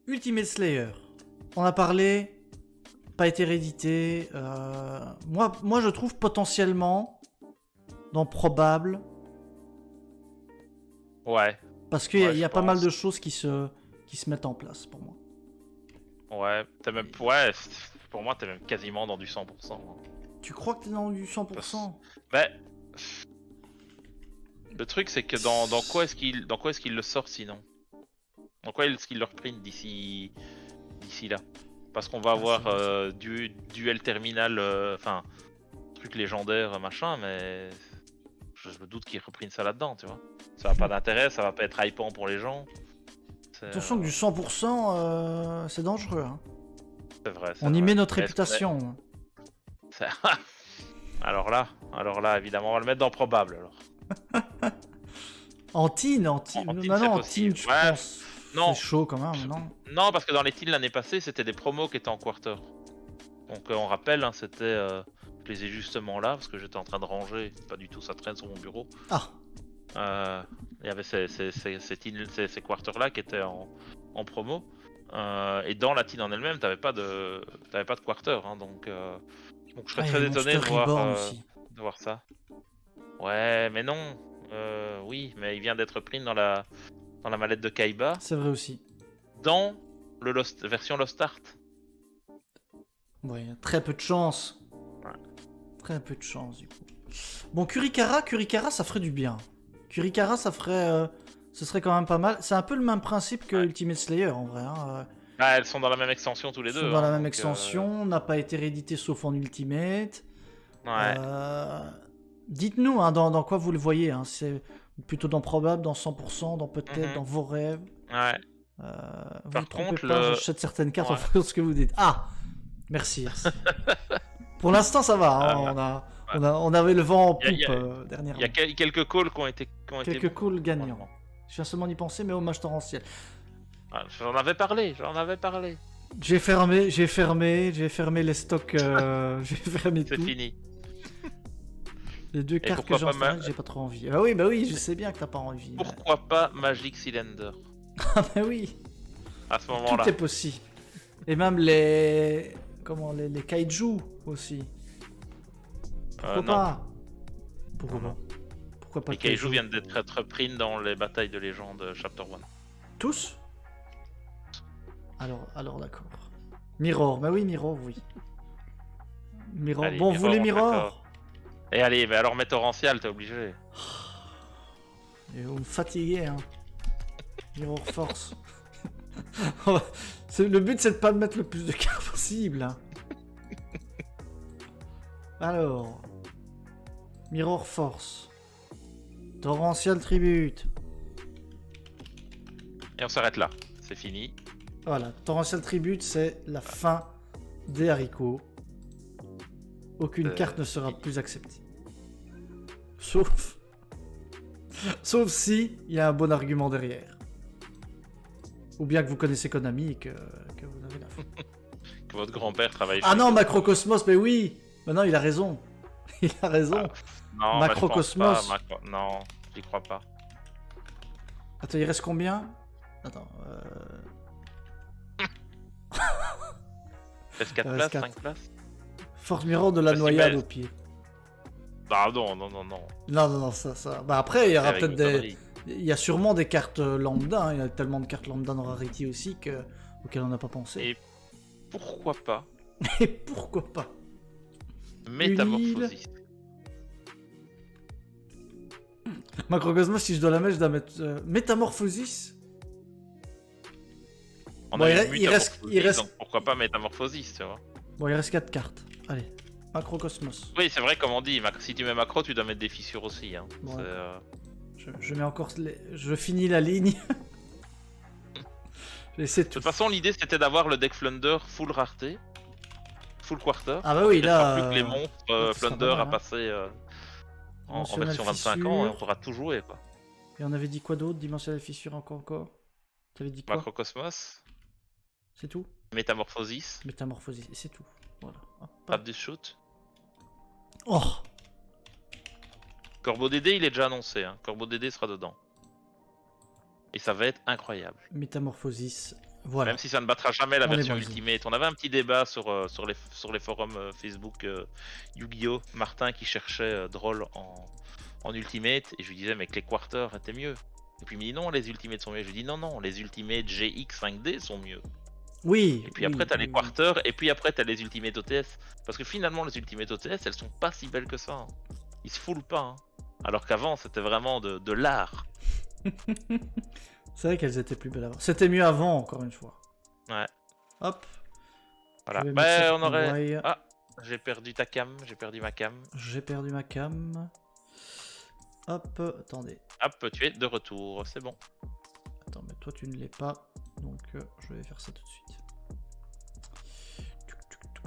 Ultimate Slayer. On a parlé, pas été réédité. Moi, je trouve potentiellement dans probable. Ouais. Parce qu'il y a je pas mal pense. de choses qui se mettent en place pour moi. Ouais, t'es même. Ouais, pour moi, t'es même quasiment dans du 100%. Hein. Tu crois que t'es dans du 100%? Bah. Le truc, c'est que dans quoi est-ce qu'il le sort sinon? Dans quoi est-ce qu'il le reprint d'ici là? Parce qu'on va avoir duel terminal, enfin, truc légendaire, machin, mais je me doute qu'il reprint ça là-dedans, tu vois. Ça n'a pas d'intérêt, ça va pas être hypant pour les gens. Attention que du 100%, c'est dangereux. Hein. C'est vrai. On y vrai. met notre Mais est-ce qu'on réputation. alors là, évidemment, on va le mettre dans probable, alors. En teen, En teen, non, c'est en possible. teen, je Ouais, pense. non. C'est chaud quand même, non? Non, parce que dans les teens l'année passée, c'était des promos qui étaient en quarter. Donc on rappelle, hein, c'était... je les ai justement là, parce que j'étais en train de ranger. Pas du tout, ça traîne sur mon bureau. Ah. Il y avait ces quarters-là qui étaient en promo. Et dans la teen en elle-même, t'avais pas de quarter. Hein, donc je serais très étonné de voir ça. Ouais, mais non. Oui, mais il vient d'être pris dans la mallette de Kaiba. C'est vrai aussi. Dans le version Lost Art. Ouais, y a très peu de chance. Ouais. Très peu de chance, du coup. Bon, Kurikara, ça ferait du bien. Kurikara, ça ferait... ce serait quand même pas mal. C'est un peu le même principe que Ultimate Slayer, en vrai. Hein. Ah, elles sont dans la même extension tous les deux. Sont dans la même donc, extension, n'a pas été réédité sauf en Ultimate. Ouais. Dites-nous hein, dans quoi vous le voyez. Hein. C'est plutôt dans probable, dans 100%, dans peut-être, dans vos rêves. Ouais. Vous ne trompez pas, j'achète certaines cartes en fonction de ce que vous dites. Ah, merci. Pour l'instant, ça va. Hein, on avait le vent en poupe dernièrement. Il y a quelques calls qui ont été quelques calls gagnants. Je viens seulement d'y penser, mais hommage torrentiel. Ah, j'en avais parlé. J'ai fermé les stocks. J'ai fermé tout. C'est fini. Les deux cartes que j'ai installées, j'ai pas trop envie. Ah oui, bah oui, je sais bien que t'as pas envie. Pourquoi pas Magic Cylinder? Ah bah oui. À ce moment-là. Tout est possible. Et même les kaiju aussi. Pourquoi pas? Pourquoi pas? Les kaiju viennent d'être pris dans les batailles de légende Chapter 1. Tous? Alors d'accord. Mirror, bah oui, Mirror, oui. Mirror. Allez, bon, vous voulez Mirror? Et allez, mais alors mets Torrential, t'es obligé. Et vous me fatiguez, hein. Mirror Force. Le but, c'est de pas mettre le plus de cartes possible. Hein. Alors. Mirror Force. Torrential Tribute. Et on s'arrête là. C'est fini. Voilà. Torrential Tribute, c'est la fin des haricots. Aucune carte ne sera plus acceptée. Sauf si il y a un bon argument derrière. Ou bien que vous connaissez Konami et que vous avez la faute. Que votre grand-père travaille chez non, Macrocosmos, mais oui. Maintenant, il a raison. Il a raison. Non, Macrocosmos. Non, j'y crois pas. Attends, il reste combien? Attends. Reste 4 places, 5 places. Force Mirror de la noyade au pied. Ah non. Non, ça. Bah après, il y aura peut-être des... Il y a sûrement des cartes lambda, hein. Il y a tellement de cartes lambda dans Rarity aussi auxquelles on n'a pas pensé. Et pourquoi pas? Et pourquoi pas? Métamorphosis. Macrocosmos, si je dois la mettre, je dois mettre Métamorphosis. Bon, il reste... Donc pourquoi pas Métamorphosis, tu vois? Bon, il reste 4 cartes. Allez, Macrocosmos. Oui, c'est vrai, comme on dit, si tu mets macro, tu dois mettre des fissures aussi. Hein. Ouais. Je mets encore... Je finis la ligne. De toute façon, l'idée, c'était d'avoir le deck Flunder full rareté. Full quarter. Ah bah oui, là... plus que les monstres Flunder à passer en version 25 ans, et on pourra tout jouer, quoi. Et on avait dit quoi d'autre? Dimensionnel fissure encore? T'avais dit quoi? Macrocosmos. C'est tout? Métamorphosis. Métamorphosis, c'est tout. Voilà. Pas de shoot. Oh! Corbeau Dédé, il est déjà annoncé. Hein. Corbeau Dédé sera dedans. Et ça va être incroyable. Métamorphosis. Voilà. Même si ça ne battra jamais la On est version bon, Ultimate. On avait un petit débat sur les forums Facebook Yu-Gi-Oh! Martin qui cherchait Droll en Ultimate, et je lui disais, mais que les quarters étaient mieux. Et puis il me dit, non, les Ultimates sont mieux. Je lui dis, non, non, les Ultimates GX 5D sont mieux. Oui. Et puis après, t'as les quarters, et puis après, t'as les Ultimate OTS. Parce que finalement, les Ultimate OTS, elles sont pas si belles que ça. Hein. Ils se foulent pas. Hein. Alors qu'avant, c'était vraiment de l'art. C'est vrai qu'elles étaient plus belles avant. C'était mieux avant, encore une fois. Ouais. Hop. Voilà. Je vais mettre ça On pour aurait. Wai. Ah, j'ai perdu ta cam, j'ai perdu ma cam. J'ai perdu ma cam. Hop, attendez. Hop, tu es de retour, c'est bon. Attends, mais toi tu ne l'es pas. Donc je vais faire ça tout de suite.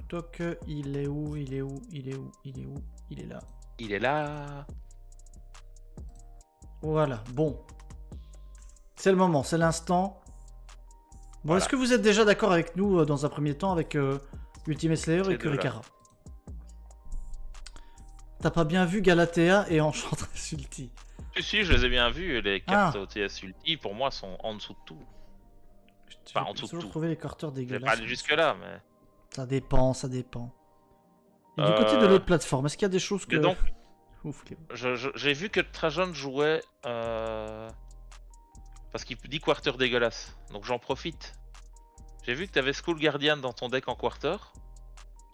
Toc, il est où? Il est où? Il est où? Il est où? Il est là. Il est là. Voilà, bon. C'est le moment, c'est l'instant. Bon, Voilà. est-ce que vous êtes déjà d'accord avec nous dans un premier temps avec Ultimate Slayer et Kurikara? T'as pas bien vu Galatea et Enchantress Ulti? Si, je les ai bien vus. Les cartes OTS Ulti, pour moi, sont en dessous de tout. Enfin, en dessous de tout. J'ai toujours trouvé les quarters Je vais dégueulasses. pas aller jusque-là, mais. Ça dépend, ça dépend. Et du côté de l'autre plateforme, est-ce qu'il y a des choses que... donc, Ouf, j'ai vu que Trajan jouait... Parce qu'il dit quarter dégueulasse. Donc j'en profite. J'ai vu que t'avais School Guardian dans ton deck en quarter.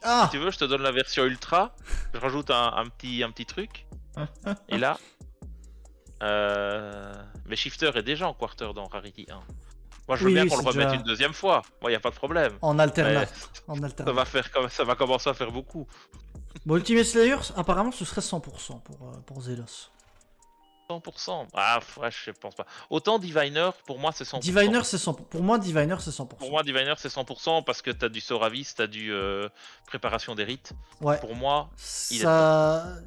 Ah, Si tu veux, je te donne la version ultra. Je rajoute un petit truc. Et là... Mais Shifter est déjà en quarter dans Rarity 1. Moi, je veux bien qu'on le remette une deuxième fois. Moi, y a pas de problème. En alternate. Mais En alternate. ça va commencer à faire beaucoup. Bon, Ultimate Slayer, apparemment, ce serait 100% pour Zelos. 100%. Ah, ouais, je pense pas. Autant Diviner, pour moi, c'est 100%. Diviner, c'est 100%. Pour moi, Diviner, c'est 100%. Pour moi, Diviner, c'est 100% parce que t'as du Soravis, t'as du préparation des rites. Ouais. Pour moi,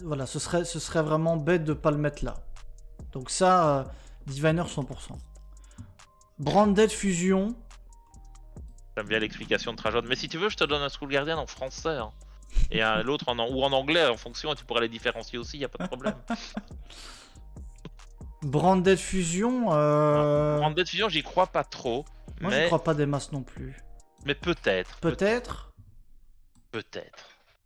voilà, ce serait vraiment bête de pas le mettre là. Donc ça, Diviner 100%. Branded Fusion. J'aime bien l'explication de Trajan. Mais si tu veux, je te donne un School Guardian en français. Hein. Et l'autre ou en anglais, en fonction, et tu pourras les différencier aussi, y a pas de problème. Branded Fusion. Branded Fusion, j'y crois pas trop. Moi, j'y crois pas des masses non plus. Mais peut-être. Peut-être.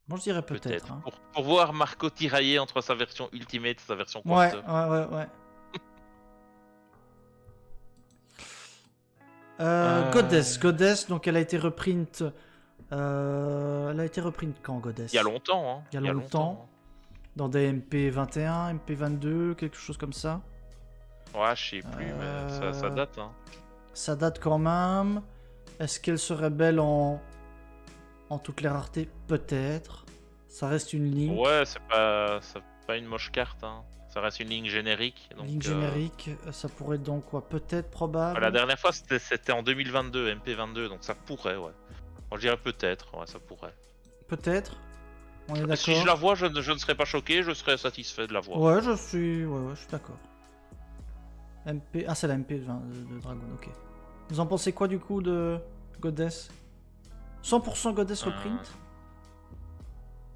Moi, je dirais peut-être. Hein. Pour voir Marco tirailler entre sa version Ultimate et sa version Quarter. Ouais. Goddess, donc elle a été reprint. Elle a été reprint quand, Goddess? Il y a longtemps, hein. Il y a longtemps. Dans des MP21, MP22, quelque chose comme ça. Ouais, je sais plus, mais ça date, hein. Ça date quand même. Est-ce qu'elle serait belle en toutes les raretés? Peut-être. Ça reste une ligne. Ouais, c'est pas une moche carte, hein. Ça reste une ligne générique. Donc, ligne générique, ça pourrait être donc quoi? Peut-être, probable. La dernière fois, c'était en 2022, MP22, donc ça pourrait, ouais. Moi, je dirais peut-être, ouais, ça pourrait. Peut-être. On est d'accord. Si je la vois, je ne serais pas choqué, je serais satisfait de la voir. Ouais, je suis d'accord. MP... Ah, c'est la MP de Dragon, ok. Vous en pensez quoi du coup de Goddess? 100% Goddess reprint?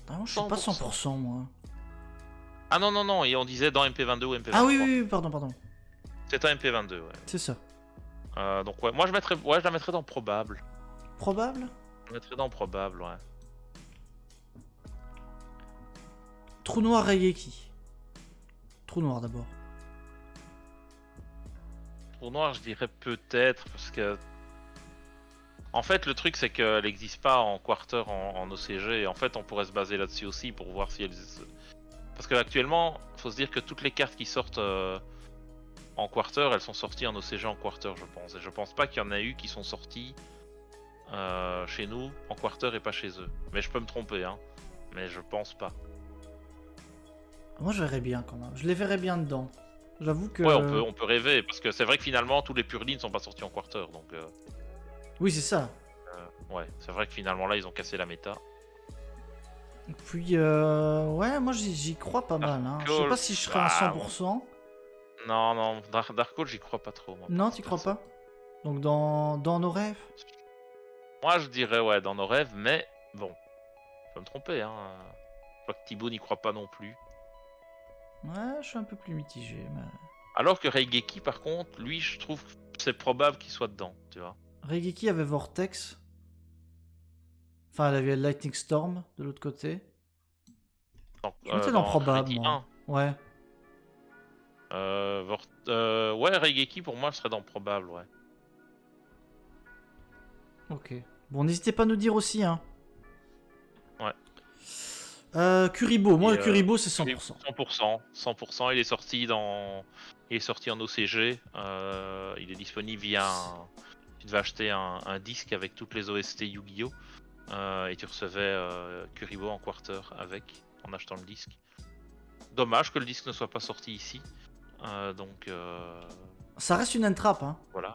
Ah, je suis pas 100% moi. Ah non, et on disait dans MP22 ou MP23. Ah oui, pardon. C'est un MP22, ouais. C'est ça. Donc ouais, moi je la mettrais dans probable. Probable? Je la mettrais dans probable, ouais. Trou noir Raigeki. Trou noir d'abord. Trou noir, je dirais peut-être, parce que... En fait, le truc, c'est qu'elle n'existe pas en quarter en OCG, et en fait, on pourrait se baser là-dessus aussi pour voir si elles... Parce qu'actuellement, faut se dire que toutes les cartes qui sortent en quarter, elles sont sorties en OCG en quarter, je pense. Et je pense pas qu'il y en a eu qui sont sorties chez nous en quarter et pas chez eux. Mais je peux me tromper, hein. Mais je pense pas. Moi, je verrais bien quand même. Je les verrais bien dedans. J'avoue que... Ouais, on peut rêver, parce que c'est vrai que finalement, tous les Purely ne sont pas sortis en quarter, donc... Oui, c'est ça. Ouais, c'est vrai que finalement, là, ils ont cassé la méta. Puis, ouais, moi, j'y crois pas mal. Hein. Je sais pas si je serai à 100%. Non, Dark Hole, j'y crois pas trop. Moi, non, t'y crois pas? Donc, dans nos rêves? Moi, je dirais, ouais, dans nos rêves, mais bon, je peux me tromper, hein. Je crois que Thibaut n'y croit pas non plus. Ouais, je suis un peu plus mitigé, mais... Alors que Raigeki, par contre, lui, je trouve que c'est probable qu'il soit dedans, tu vois. Regeki avait Vortex. Enfin, elle avait Lightning Storm de l'autre côté. Donc, Je mettais dans probable, Rarity moi. Ouais. 1. Ouais, Regeki pour moi serait dans probable, ouais. Ok. Bon, n'hésitez pas à nous dire aussi, hein. Ouais. Kuribo, moi, Et, Kuribo, c'est 100%. 100%, il est sorti en OCG. Il est disponible via tu devais acheter un disque avec toutes les OST Yu-Gi-Oh! Et tu recevais Kuribo en quarter avec, en achetant le disque. Dommage que le disque ne soit pas sorti ici. Donc Ça reste une entrap, hein. voilà,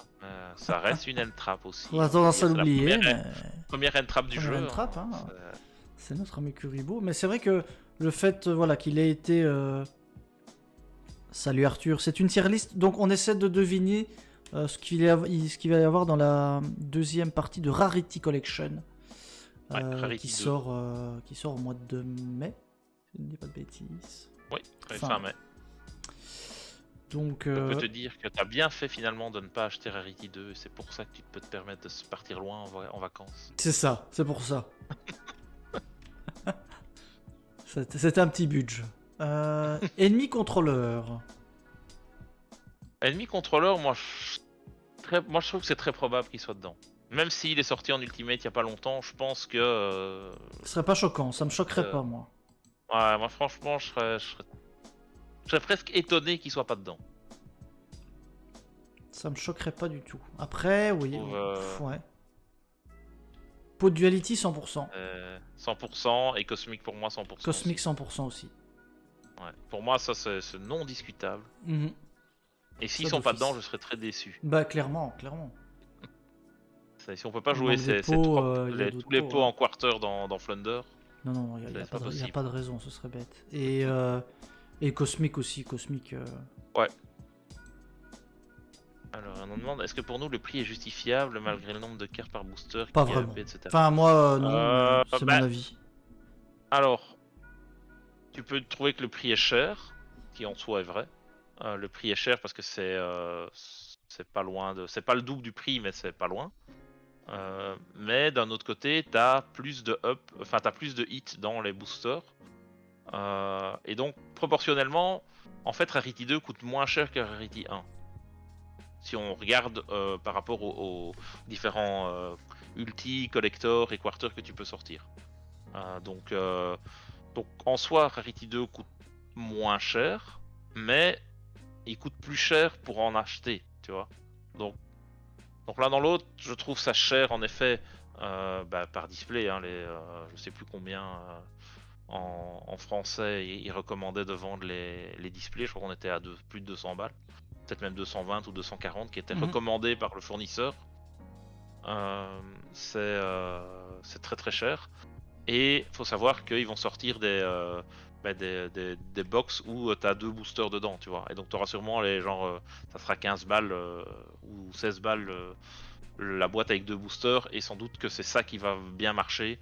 ça reste une entrap aussi. On a tendance à C'est la l'oublier, mais... première entrap du Première jeu. entrap, hein. C'est- C'est notre ami Kuribo. Mais c'est vrai que le fait voilà, qu'il ait été... Salut Arthur, c'est une tier list. Donc on essaie de deviner ce qu'il va y avoir dans la deuxième partie de Rarity Collection. Ouais, Rarity qui 2. sort au mois de mai. Je ne dis pas de bêtises. Oui, Fin fin mai. Donc, Je peux te dire que tu as bien fait finalement de ne pas acheter Rarity 2 et c'est pour ça que tu peux te permettre de se partir loin en vacances. c'est ça, c'est pour ça. C'était un petit budget. Ennemi contrôleur. Ennemi contrôleur, moi je trouve que c'est très probable qu'il soit dedans. Même s'il est sorti en Ultimate il y a pas longtemps, je pense que. Ce serait pas choquant, ça me choquerait Euh, pas, moi. Ouais, moi franchement, je serais presque étonné qu'il soit pas dedans. Ça me choquerait pas du tout. Après, oui. Trouve, Ouais. Pot de Duality, 100%. 100% et Cosmic pour moi 100%. Cosmic, aussi. 100% aussi. Ouais. Pour moi, ça c'est non discutable. Mhm. Et s'ils Ça sont pas d'office. dedans, je serais très déçu. Bah, clairement, clairement. Si on peut pas Il jouer manque des ces pots, trois, il y a d'autres tous les pots, pots hein. en quarter dans Flunder. Non, il n'y a, C'est pas y a possible. pas de raison, ce serait bête. Et Cosmic aussi, Cosmic. Ouais. Alors, on nous demande, est-ce que pour nous le prix est justifiable malgré le nombre de cartes par booster, Pas qui vraiment. AP, etc. Enfin, moi, non, mais c'est bah, mon avis. Alors, tu peux trouver que le prix est cher, qui en soi est vrai. Le prix est cher parce que c'est pas loin de, c'est pas le double du prix, mais c'est pas loin. Mais d'un autre côté, t'as plus de up, enfin t'as plus de hits dans les boosters. Et donc proportionnellement, en fait, Rarity 2 coûte moins cher que Rarity 1. Si on regarde par rapport aux différents ulti, collector et quarter que tu peux sortir. Donc en soi, Rarity 2 coûte moins cher, mais il coûte plus cher pour en acheter, tu vois. Donc l'un dans l'autre, je trouve ça cher en effet par display. Hein, je sais plus combien en français ils recommandaient de vendre les displays. Je crois qu'on était à plus de 200 balles, peut-être même 220 ou 240 qui étaient recommandés par le fournisseur. C'est très très cher. Et faut savoir qu'ils vont sortir des box où tu as 2 boosters dedans, tu vois. Et donc tu auras sûrement ça sera 15 balles ou 16 balles la boîte avec 2 boosters, et sans doute que c'est ça qui va bien marcher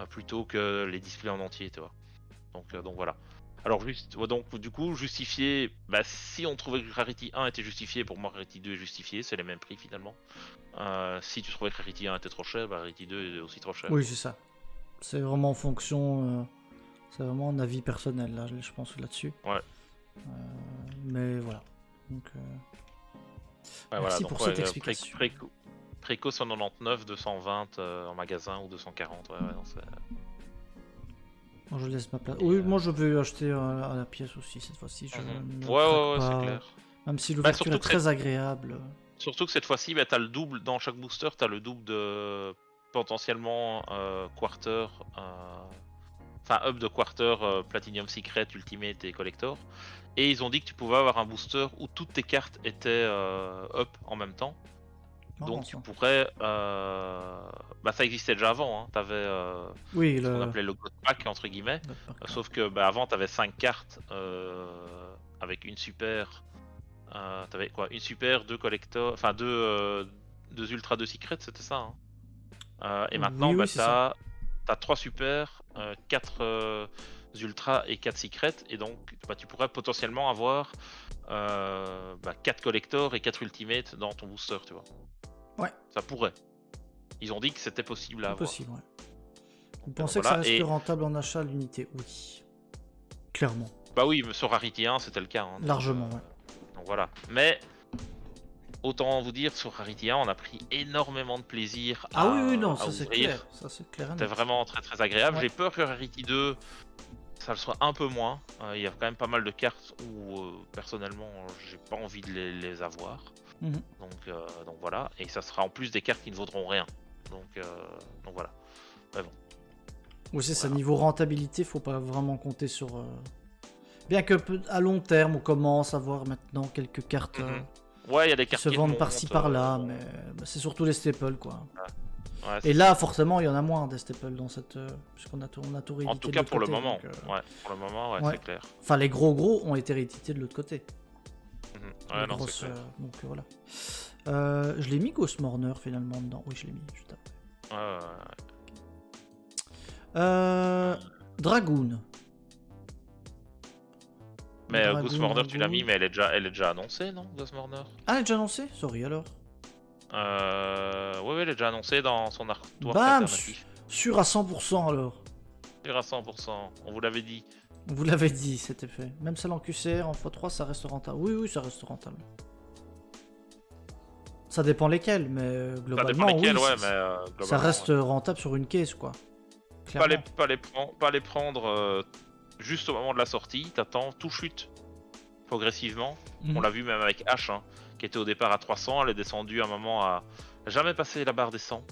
plutôt que les displays en entier, tu vois. Donc voilà. Alors donc du coup justifier, si on trouvait que Rarity 1 était justifié, pour moi Rarity 2 est justifié, c'est les mêmes prix finalement. Si tu trouvais que Rarity 1 était trop cher, Rarity 2 est aussi trop cher. Oui, c'est ça. C'est vraiment en fonction. C'est vraiment un avis personnel, là, je pense, là-dessus. Ouais. Mais voilà. Donc, Ouais, merci voilà, pour cette explication. Préco 199, 220 en magasin ou 240. Ouais, non, c'est... Moi, je laisse ma place. Oui, moi je vais acheter à la pièce aussi cette fois-ci. Je ne Ouais, craque c'est pas. clair. Même si l'ouverture surtout est très agréable. Surtout que cette fois-ci, t'as le double dans chaque booster, t'as le double de potentiellement quarter, enfin up de quarter, Platinum Secret, Ultimate et Collector. Et ils ont dit que tu pouvais avoir un booster où toutes tes cartes étaient up en même temps. Donc tu pourrais, ça existait déjà avant. Hein. T'avais oui, ce qu'on appelait le God Pack entre guillemets. Sauf que avant t'avais 5 cartes avec une super. T'avais quoi? Une super, 2 collector, enfin 2 ultra, 2 secrets, c'était ça. Hein. Et maintenant, t'as 3 super, 4 ultra et 4 secrets, et donc tu pourrais potentiellement avoir 4 collector et 4 ultimate dans ton booster, tu vois. Ouais. Ça pourrait. Ils ont dit que c'était possible à C'est avoir. possible, ouais. Vous Donc, pensez que ça reste rentable en achat à l'unité? Oui. Clairement. Bah oui, mais sur Rarity 1, c'était le cas. Hein, Largement, ouais. Donc voilà. Mais autant vous dire, sur Rarity 1, on a pris énormément de plaisir Ah à, oui, non, à ça c'est ouvrir. clair. Ça c'est clair et C'était net. vraiment très très agréable. Ouais. J'ai peur que Rarity 2, ça le soit un peu moins. Il y a quand même pas mal de cartes où personnellement j'ai pas envie de les avoir. Mhm. Donc voilà. Et ça sera en plus des cartes qui ne vaudront rien. Donc voilà. Mais bon. Oui, c'est ça. Voilà. Niveau rentabilité, faut pas vraiment compter sur. Bien que à long terme, on commence à voir maintenant quelques cartes Ouais, il y a des qui cartes se qui vendent remontent, par-ci par-là, mais c'est surtout les staples, quoi. Ouais, Et là, forcément, il y en a moins des staples dans cette. Puisqu'on a tout réédité. en tout de cas l'autre pour le côté, moment. donc, Ouais, pour le moment, ouais, ouais. c'est clair. Enfin, les gros ont été réédités de l'autre côté. Ouais, Les non, grosses, c'est clair. donc voilà. Je l'ai mis Ghost Mourner finalement dedans. Oui, je l'ai mis juste après. Dragoon. Mais Dragoon, Ghost Murder, tu l'as mis, Dragoon. mais elle est déjà annoncée, non, Ghost Murder? Ah, elle est déjà annoncée? Sorry alors. Ouais, elle est déjà annoncée dans son artwork Bam! alternatif. Sûr à 100% alors. Sûr à 100%, on vous l'avait dit. Vous l'avez dit, c'était fait. Même celle en QCR en x3, ça reste rentable. Oui, ça reste rentable. Ça dépend lesquels, mais globalement, Ça dépend lesquels, oui, ouais, mais globalement, ça reste ouais. rentable sur une caisse, quoi. Pas Clairement. les prendre juste au moment de la sortie, t'attends, tout chute progressivement. On l'a vu même avec H, hein, qui était au départ à 300, elle est descendue à un moment à jamais passer la barre des 100,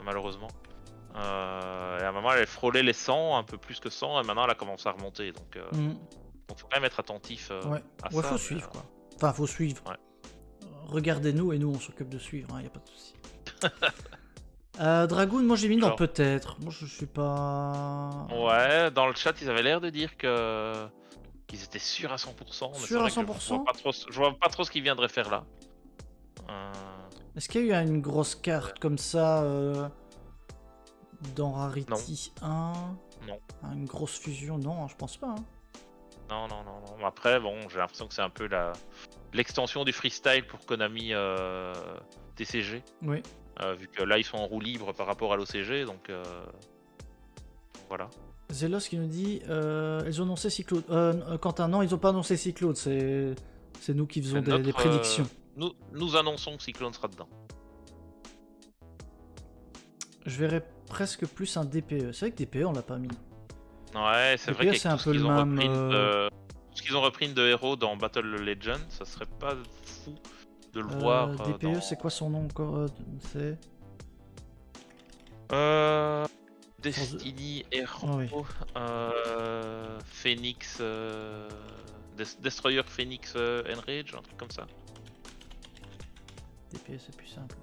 malheureusement. Et à un moment elle frôlait les 100, un peu plus que 100, et maintenant elle a commencé à remonter. Donc faut quand même être attentif à ça. Faut suivre, quoi. Enfin, faut suivre. Ouais. Regardez-nous et nous on s'occupe de suivre, y a pas de souci. Dragoon, moi j'ai mis dans peut-être. Moi je suis pas. Ouais, dans le chat ils avaient l'air de dire qu'ils étaient sûrs à 100%. Sûr à 100%. Je vois pas trop ce qu'ils viendraient faire là. Est-ce qu'il y a eu une grosse carte comme ça dans Rarity 1? Non. Une grosse fusion? Non, je pense pas. Hein. Non. Après, bon, j'ai l'impression que c'est un peu l'extension du freestyle pour Konami TCG. Oui. Vu que là, ils sont en roue libre par rapport à l'OCG, donc voilà. Zelos qui nous dit ils ont annoncé Cyclone. Quentin, non, ils ont pas annoncé Cyclone, c'est nous qui faisons des prédictions. Nous annonçons que Cyclone sera dedans. Je verrais presque plus un DPE. C'est vrai que DPE, on l'a pas mis. Ouais, c'est vrai c'est un peu le même. Ce qu'ils ont repris de héros dans Battle Legends, ça serait pas fou de le voir. DPE, c'est quoi son nom encore? C'est. Destiny Hero, Phoenix, Destroyer Phoenix Enrage, un truc comme ça. DPE, c'est plus simple.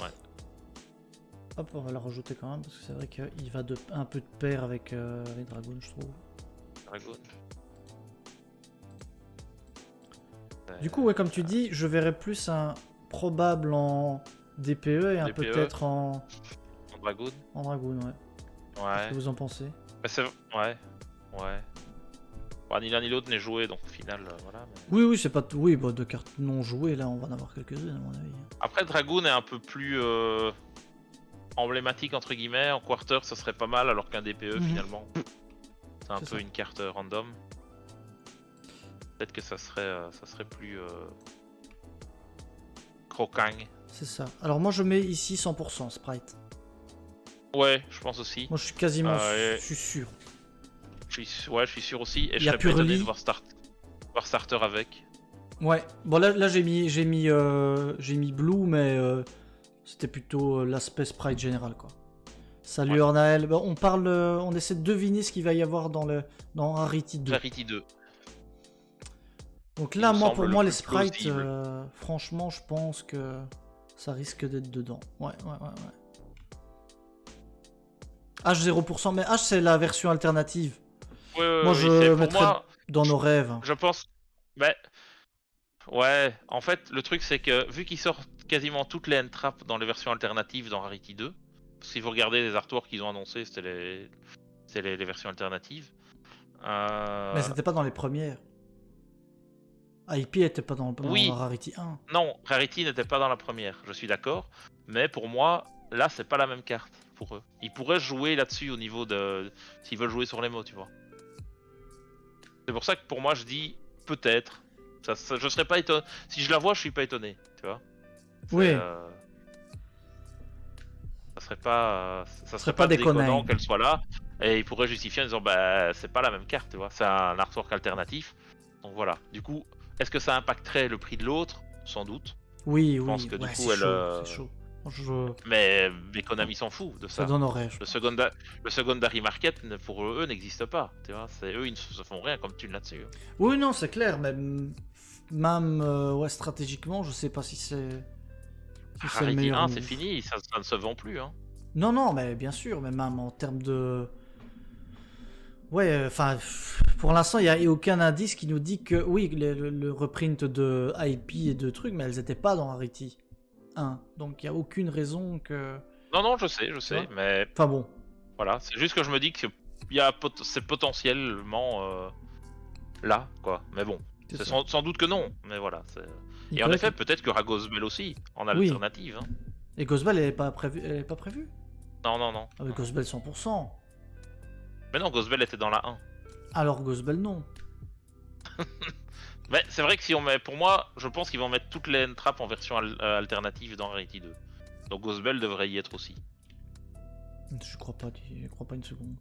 Ouais. Hop, on va la rajouter quand même parce que c'est vrai qu'il va un peu de pair avec les dragons, je trouve. Dragon. Du coup, ouais, comme tu dis, je verrais plus un probable en DPE et un peut-être en Dragoon. En Dragoon, ouais. Qu'est-ce que vous en pensez? Ouais. Bah, ni l'un ni l'autre n'est joué, donc au final, voilà. Mais... Oui, c'est pas tout. Oui, bah, de cartes non jouées, là, on va en avoir quelques-unes, à mon avis. Après, Dragoon est un peu plus emblématique, entre guillemets. En quarter, ça serait pas mal, alors qu'un DPE, finalement, c'est un peu une carte random. Peut-être que ça serait plus croquant. C'est ça. Alors, moi, je mets ici 100% Sprite. Ouais, je pense aussi. Moi, je suis quasiment je suis sûr. Je suis sûr aussi. Et je serais pas étonné de voir Starter avec. Ouais. Bon, là j'ai mis Blue, mais c'était plutôt l'aspect Sprite général, quoi. Salut Ornael. Bah, on essaie de deviner ce qu'il va y avoir dans Rarity 2. Rarity 2. Donc là, pour moi, les sprites, franchement, je pense que ça risque d'être dedans. Ouais. H 0%, mais H c'est la version alternative. Moi je mettrais dans nos rêves. Je pense. Ouais, en fait, le truc c'est que vu qu'ils sortent quasiment toutes les end-traps dans les versions alternatives dans Rarity 2, si vous regardez les artworks qu'ils ont annoncés, c'était les versions alternatives. Mais c'était pas dans les premières. IP était pas dans Oui. Rarity 1. Non, Rarity n'était pas dans la première, je suis d'accord. Mais pour moi, là, c'est pas la même carte pour eux. Ils pourraient jouer là-dessus au niveau de. S'ils veulent jouer sur les mots, tu vois. C'est pour ça que pour moi, je dis peut-être. Je serais pas étonné. Si je la vois, je suis pas étonné, tu vois. Oui. Ça serait pas pas déconnant déconnant. qu'elle soit là. Et ils pourraient justifier en disant bah c'est pas la même carte, tu vois. C'est un artwork alternatif. Donc voilà. Du coup, est-ce que ça impacterait le prix de l'autre? Sans doute. Oui, Je oui. pense que du Ouais, coup, c'est chaud, c'est chaud. Mais Konami s'en fout de Ça ça. donnerait, je pense. Le secondary market, pour eux, n'existe pas. Tu vois, eux, ils ne se font rien comme thune là-dessus. Hein. Oui, non, c'est clair, mais même ouais, stratégiquement, je sais pas si c'est le Rarity meilleur 1, move. c'est fini, ça ne se vend plus. Hein. Non, non, mais bien sûr, mais même en termes de... Ouais, enfin, pour l'instant, il n'y a aucun indice qui nous dit que, oui, le reprint de IP et de trucs, mais elles n'étaient pas dans Rarity 1. Donc, il n'y a aucune raison que... Non, je sais, vois mais Enfin bon. voilà, c'est juste que je me dis que c'est potentiellement là, quoi. Mais bon, c'est sans doute que non, mais voilà. Et en effet, peut-être que Ragosbel aussi, en alternative. Hein. Et Ghostbell, elle est pas prévue Non, non, non. Avec Ghostbell 100%. Mais non, Ghostbell était dans la 1. Alors Ghostbell, non. Mais c'est vrai que si on met, pour moi, je pense qu'ils vont mettre toutes les trappes en version alternative dans Rarity 2. Donc Ghostbell devrait y être aussi. Je crois pas une seconde.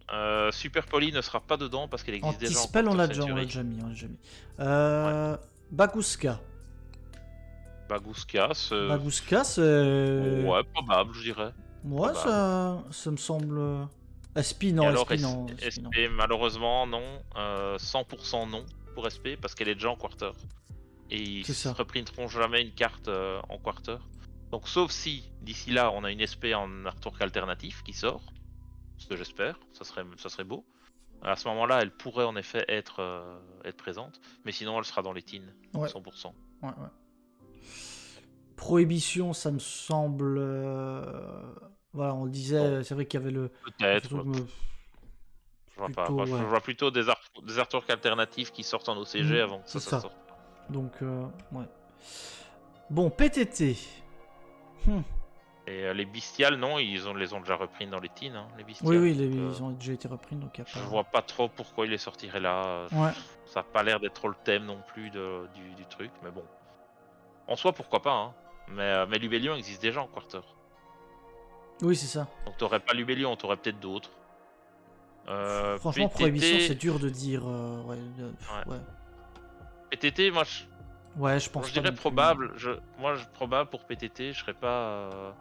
Super Poly ne sera pas dedans parce qu'elle existe déjà en Anti-spell, on l'a déjà mis. Ouais. Baguska. Baguska, c'est... Baguska, c'est... Ouais, probable, je dirais. Moi, ça me semble... SP, non, alors, SP, non. SP, malheureusement, non. 100% non pour SP parce qu'elle est déjà en quarter. Et ils ne reprinteront jamais une carte en quarter. Donc, sauf si, d'ici là, on a une SP en artwork alternatif qui sort. Ce que j'espère, ça serait beau. À ce moment-là, elle pourrait en effet être présente. Mais sinon, elle sera dans les teens, 100%. Ouais. Prohibition, ça me semble... Voilà, on le disait, c'est vrai qu'il y avait le... Peut-être. Je vois plutôt des artworks alternatifs qui sortent en OCG avant que ça sorte. Donc, ouais. Bon, PTT. Et les bestiales, non, les ont déjà repris dans les teens, hein, les bestiales. Oui, ils ont déjà été repris, donc je vois pas trop pourquoi ils les sortiraient là. Ça a pas l'air d'être trop le thème non plus du truc, mais bon. En soi, pourquoi pas, hein. Mais Lubellion existe déjà en quarter. Oui, c'est ça. Donc t'aurais pas Lubellion, t'aurais peut-être d'autres. Franchement, PTT... Prohibition, c'est dur de dire. Ouais. PTT, moi, je pense je dirais probable. Moi, probable pour PTT, je serais pas.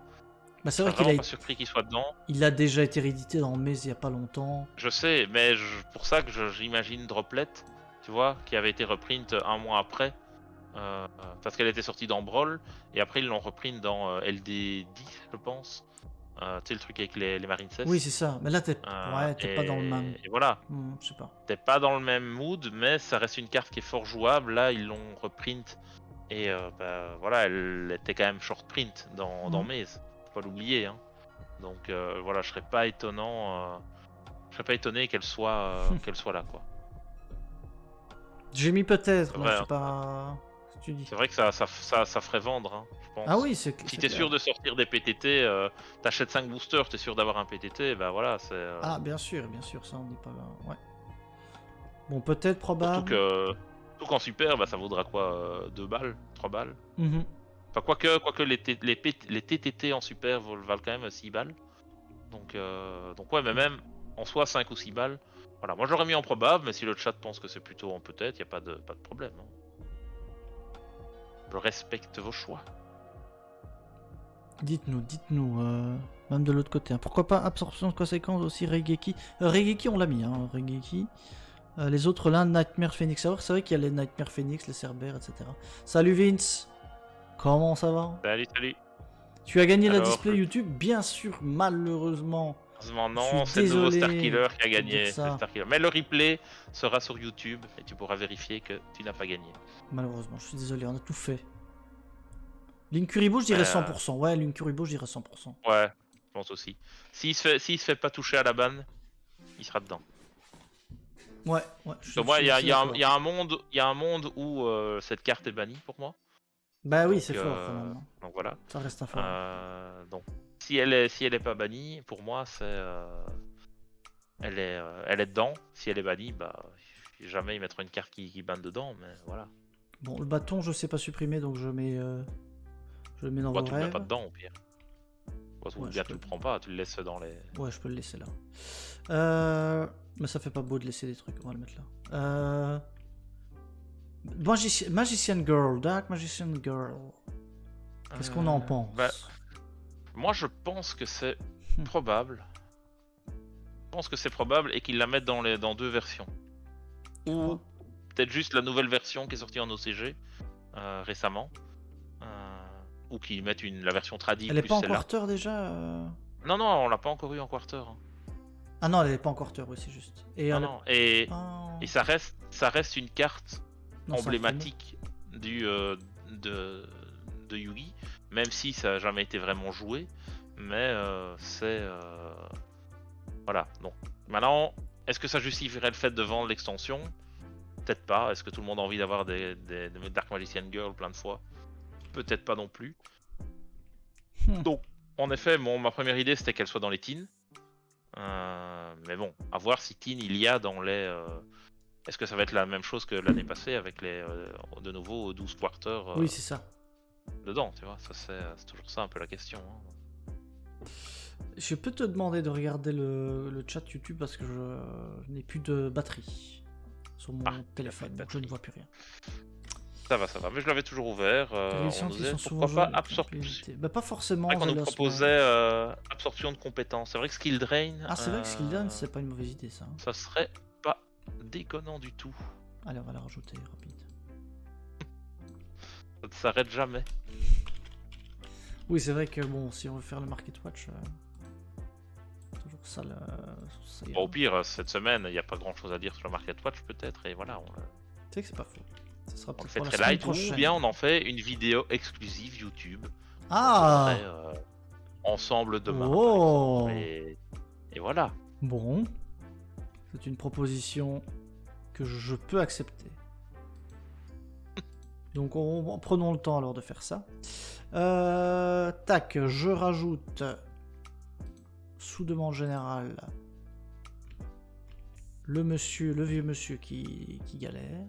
C'est vrai qu'il a pas surpris qu'il soit dedans. Il a déjà été réédité dans le il y a pas longtemps. Je sais, mais pour ça que j'imagine Droplet, tu vois, qui avait été reprint un mois après. Parce qu'elle était sortie dans Brawl, et après ils l'ont reprint dans LD10, je pense. Tu sais, le truc avec les Marines 16. Oui, c'est ça. Mais là, t'es pas dans le même. Et voilà. Je sais pas. T'es pas dans le même mood, mais ça reste une carte qui est fort jouable. Là, ils l'ont reprint. Et voilà, elle était quand même short print dans Maze. Faut pas l'oublier. Hein. Donc voilà, je serais pas étonné qu'elle soit là, quoi. J'ai mis peut-être, mais je sais hein. pas. C'est vrai que ça ferait vendre, hein, je pense. Ah oui, si t'es sûr de sortir des PTT, t'achètes 5 boosters, t'es sûr d'avoir un PTT, bah voilà, c'est... Ah, bien sûr, ça on n'est pas là, ouais. Bon, peut-être, probable. Surtout qu'en super, bah ça vaudra quoi 2 balles 3 balles Enfin, quoique les TTT en super valent quand même 6 balles. Donc ouais, mais même en soi 5 ou 6 balles. Voilà, moi j'aurais mis en probable, mais si le chat pense que c'est plutôt en peut-être, y a pas de problème. Hein. Je respecte vos choix. Dites-nous, même de l'autre côté. Hein. Pourquoi pas absorption de conséquences aussi, Regeki. Regeki, on l'a mis, hein, Regeki. Les autres là, Nightmare Phoenix. C'est vrai qu'il y a les Nightmare Phoenix, les Cerbères, etc. Salut Vince. Comment ça va? Salut. Tu as gagné la display YouTube? Bien sûr, malheureusement. Non, c'est le nouveau Starkiller qui a gagné. Mais le replay sera sur YouTube et tu pourras vérifier que tu n'as pas gagné. Malheureusement, je suis désolé, on a tout fait. Linkuribo, je dirais 100%. Ouais, Linkuribo, je dirais 100%. Ouais, je pense aussi. S'il se fait pas toucher à la banne, il sera dedans. Ouais, ouais. Donc moi, il y a, assez d'accord. il y a un monde où cette carte est bannie pour moi. Bah oui, Donc, c'est fort quand même. donc voilà. Ça reste un fort. Donc si elle est pas bannie, pour moi elle est dedans. Si elle est bannie, bah jamais ils mettront une carte qui banne dedans, mais voilà. Bon, le bâton, je sais pas supprimer, donc je le mets dans Bah, vos tu le mets rêves. pas dedans au pire. Ou Ouais, bien je tu peux- le prends pas, tu le laisses dans les. Ouais, je peux le laisser là. Mais ça fait pas beau de laisser des trucs, on va le mettre là. Magician Girl, Dark Magician Girl. Qu'est-ce qu'on en pense? Bah, moi je pense que c'est probable. Je pense que c'est probable et qu'ils la mettent dans deux versions. Ou peut-être juste la nouvelle version qui est sortie en OCG récemment. Ou qu'ils mettent la version tradie Elle est plus pas en celle-là. quarter déjà Non, on l'a pas encore eu en quarter. Ah non, elle est pas en quarter, oui, c'est juste. Et Non, elle est non. Et pas- ça reste une carte Non, c'est en emblématique de Yugi, même si ça n'a jamais été vraiment joué. Mais c'est. Voilà. Donc maintenant, est-ce que ça justifierait le fait de vendre l'extension? Peut-être pas. Est-ce que tout le monde a envie d'avoir des Dark Magician Girl plein de fois? Peut-être pas non plus. Donc, en effet, ma première idée c'était qu'elle soit dans les teens. Mais bon, à voir si teen il y a dans les. Est-ce que ça va être la même chose que l'année passée avec les de nouveau 12 quarters Oui, c'est ça. dedans, tu vois? Ça c'est toujours ça un peu la question. Hein. Je peux te demander de regarder le chat YouTube parce que je n'ai plus de batterie sur mon téléphone, donc je ne vois plus rien. Ça va, mais je l'avais toujours ouvert. Les On qui nous sont pourquoi souvent pas jouées, absorption. Bah pas forcément. C'est vrai qu'on nous Zelos, proposait absorption de compétences. C'est vrai que Skill Drain. Ah, c'est vrai que Skill Drain, c'est pas une mauvaise idée ça. Ça serait pas déconnant du tout. Allez, on va la rajouter rapide. Ça ne s'arrête jamais. Oui, c'est vrai que bon, si on veut faire le Market Watch, toujours ça, ça ira. Bon, au pire, cette semaine, il n'y a pas grand chose à dire sur le Market Watch peut-être, et voilà. Tu sais que c'est pas faux. Ça sera On le peut-être fait pour la très semaine light, ou prochaine. bien on en fait une vidéo exclusive YouTube. Ah, On ferait, ensemble demain. oh, et voilà. bon, c'est une proposition que je peux accepter. Donc prenons le temps alors de faire ça. Tac, je rajoute sous demande générale le vieux monsieur qui galère.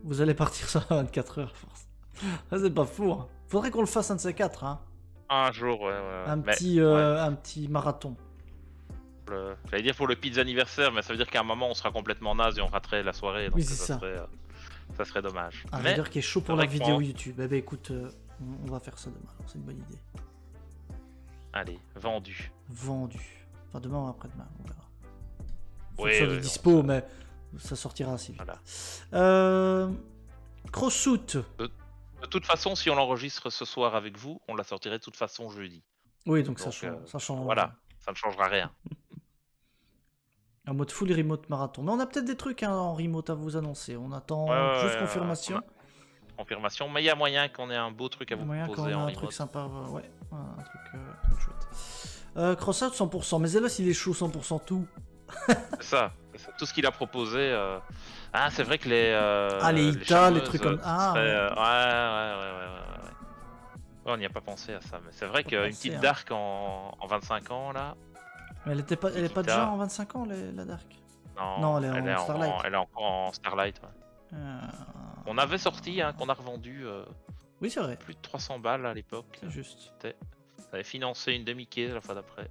Vous allez partir sur 24 heures, force. C'est pas fou. Hein. Faudrait qu'on le fasse un de ces quatre. Hein. Un jour, ouais. Un Mais, petit marathon. J'allais dire pour le pizza anniversaire, mais ça veut dire qu'à un moment on sera complètement naze et on raterait la soirée. Donc Oui, c'est ça. Ça serait dommage. Un mais leader qui est chaud pour c'est la vrai que vidéo YouTube. Eh ben écoute, on va faire ça demain. C'est une bonne idée. Allez, vendu. Vendu. Enfin demain ou après-demain, on verra. Oui, Fonction de dispo, mais ça sortira assez vite. Voilà. Crossout. De toute façon, si on l'enregistre ce soir avec vous, on la sortirait de toute façon jeudi. Oui, donc ça change. Voilà, ça ne changera rien. En mode full remote marathon. Mais on a peut-être des trucs en remote à vous annoncer. On attend juste confirmation. Confirmation, mais il y a moyen qu'on ait un beau truc à vous proposer en remote. Un truc sympa, ouais. Un truc chouette. Crossout 100%. Mais Zelos, il est chaud 100% tout. C'est ça. Tout ce qu'il a proposé. Ah, c'est vrai que les Ita, les trucs comme. Ah, ouais. On n'y a pas pensé à ça, mais c'est vrai qu'une petite Dark en 25 ans là. Mais elle est pas déjà en 25 ans, la Dark? Non, elle est en Starlight. Elle est encore en Starlight. Ouais. On avait sorti, qu'on a revendu. Oui, c'est vrai. Plus de 300 balles à l'époque. C'est juste. Ça avait financé une demi-quai la fois d'après.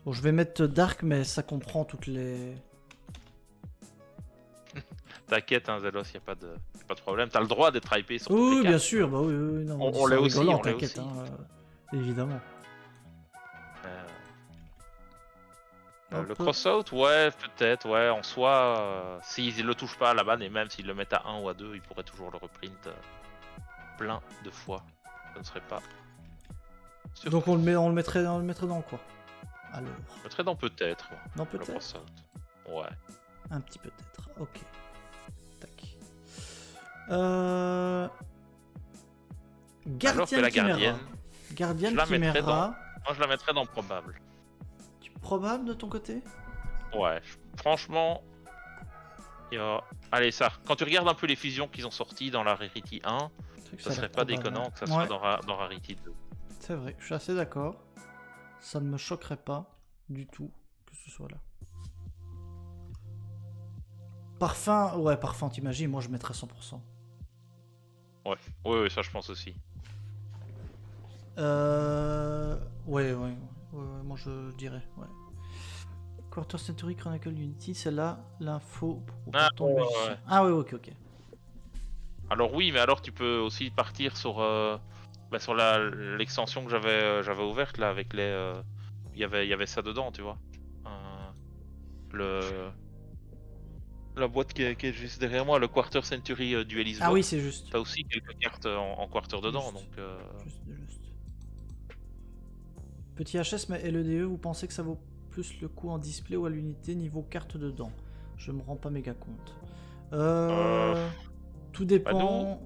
Bon, je vais mettre Dark, mais ça comprend toutes les. T'inquiète, hein, Zelos, y a pas de problème. T'as le droit d'être hypé sur toutes Oui, les cartes. bien sûr. Bah oui, non, on l'est aussi. T'inquiète, évidemment. Le crossout, ouais, peut-être, ouais. En soi, s'ils le touchent pas à la banne, et même s'ils le mettent à 1 ou à 2, ils pourraient toujours le reprint plein de fois. Ça ne serait pas. Donc on le mettrait dans quoi? Alors. On le mettrait dans peut-être. Ouais. Dans peut-être. Le crossout. Ouais. Un petit peut-être. Ok. Tac. Gardien Chimera. Gardien Chimera. Moi, je la mettrais dans probable. Probable de ton côté? Ouais, franchement, allez, ça. Quand tu regardes un peu les fusions qu'ils ont sorties dans la Rarity 1, C'est vrai que ça a serait l'air pas probable, déconnant ouais. que ça Ouais, soit dans Rarity 2. c'est vrai, je suis assez d'accord. Ça ne me choquerait pas du tout que ce soit là. Parfum, ouais, parfum, t'imagines, moi je mettrais 100%. Ouais, ça je pense aussi. Ouais, moi je dirais, ouais. Quarter Century Chronicle Unity, c'est là l'info pour Ah, bâton de magicien. ouais. Ah ouais, ok. Alors oui, mais alors tu peux aussi partir sur, sur l'extension que j'avais ouverte là avec les. Il y avait ça dedans, tu vois. Le La boîte qui est juste derrière moi, le Quarter Century Duelist Ah oui, Box. c'est juste. T'as aussi quelques cartes en quarter dedans, Juste. donc. Juste. Petit HS, mais LEDE, vous pensez que ça vaut plus le coup en display ou à l'unité niveau carte dedans? Je me rends pas méga compte. Tout Bah nous, dépend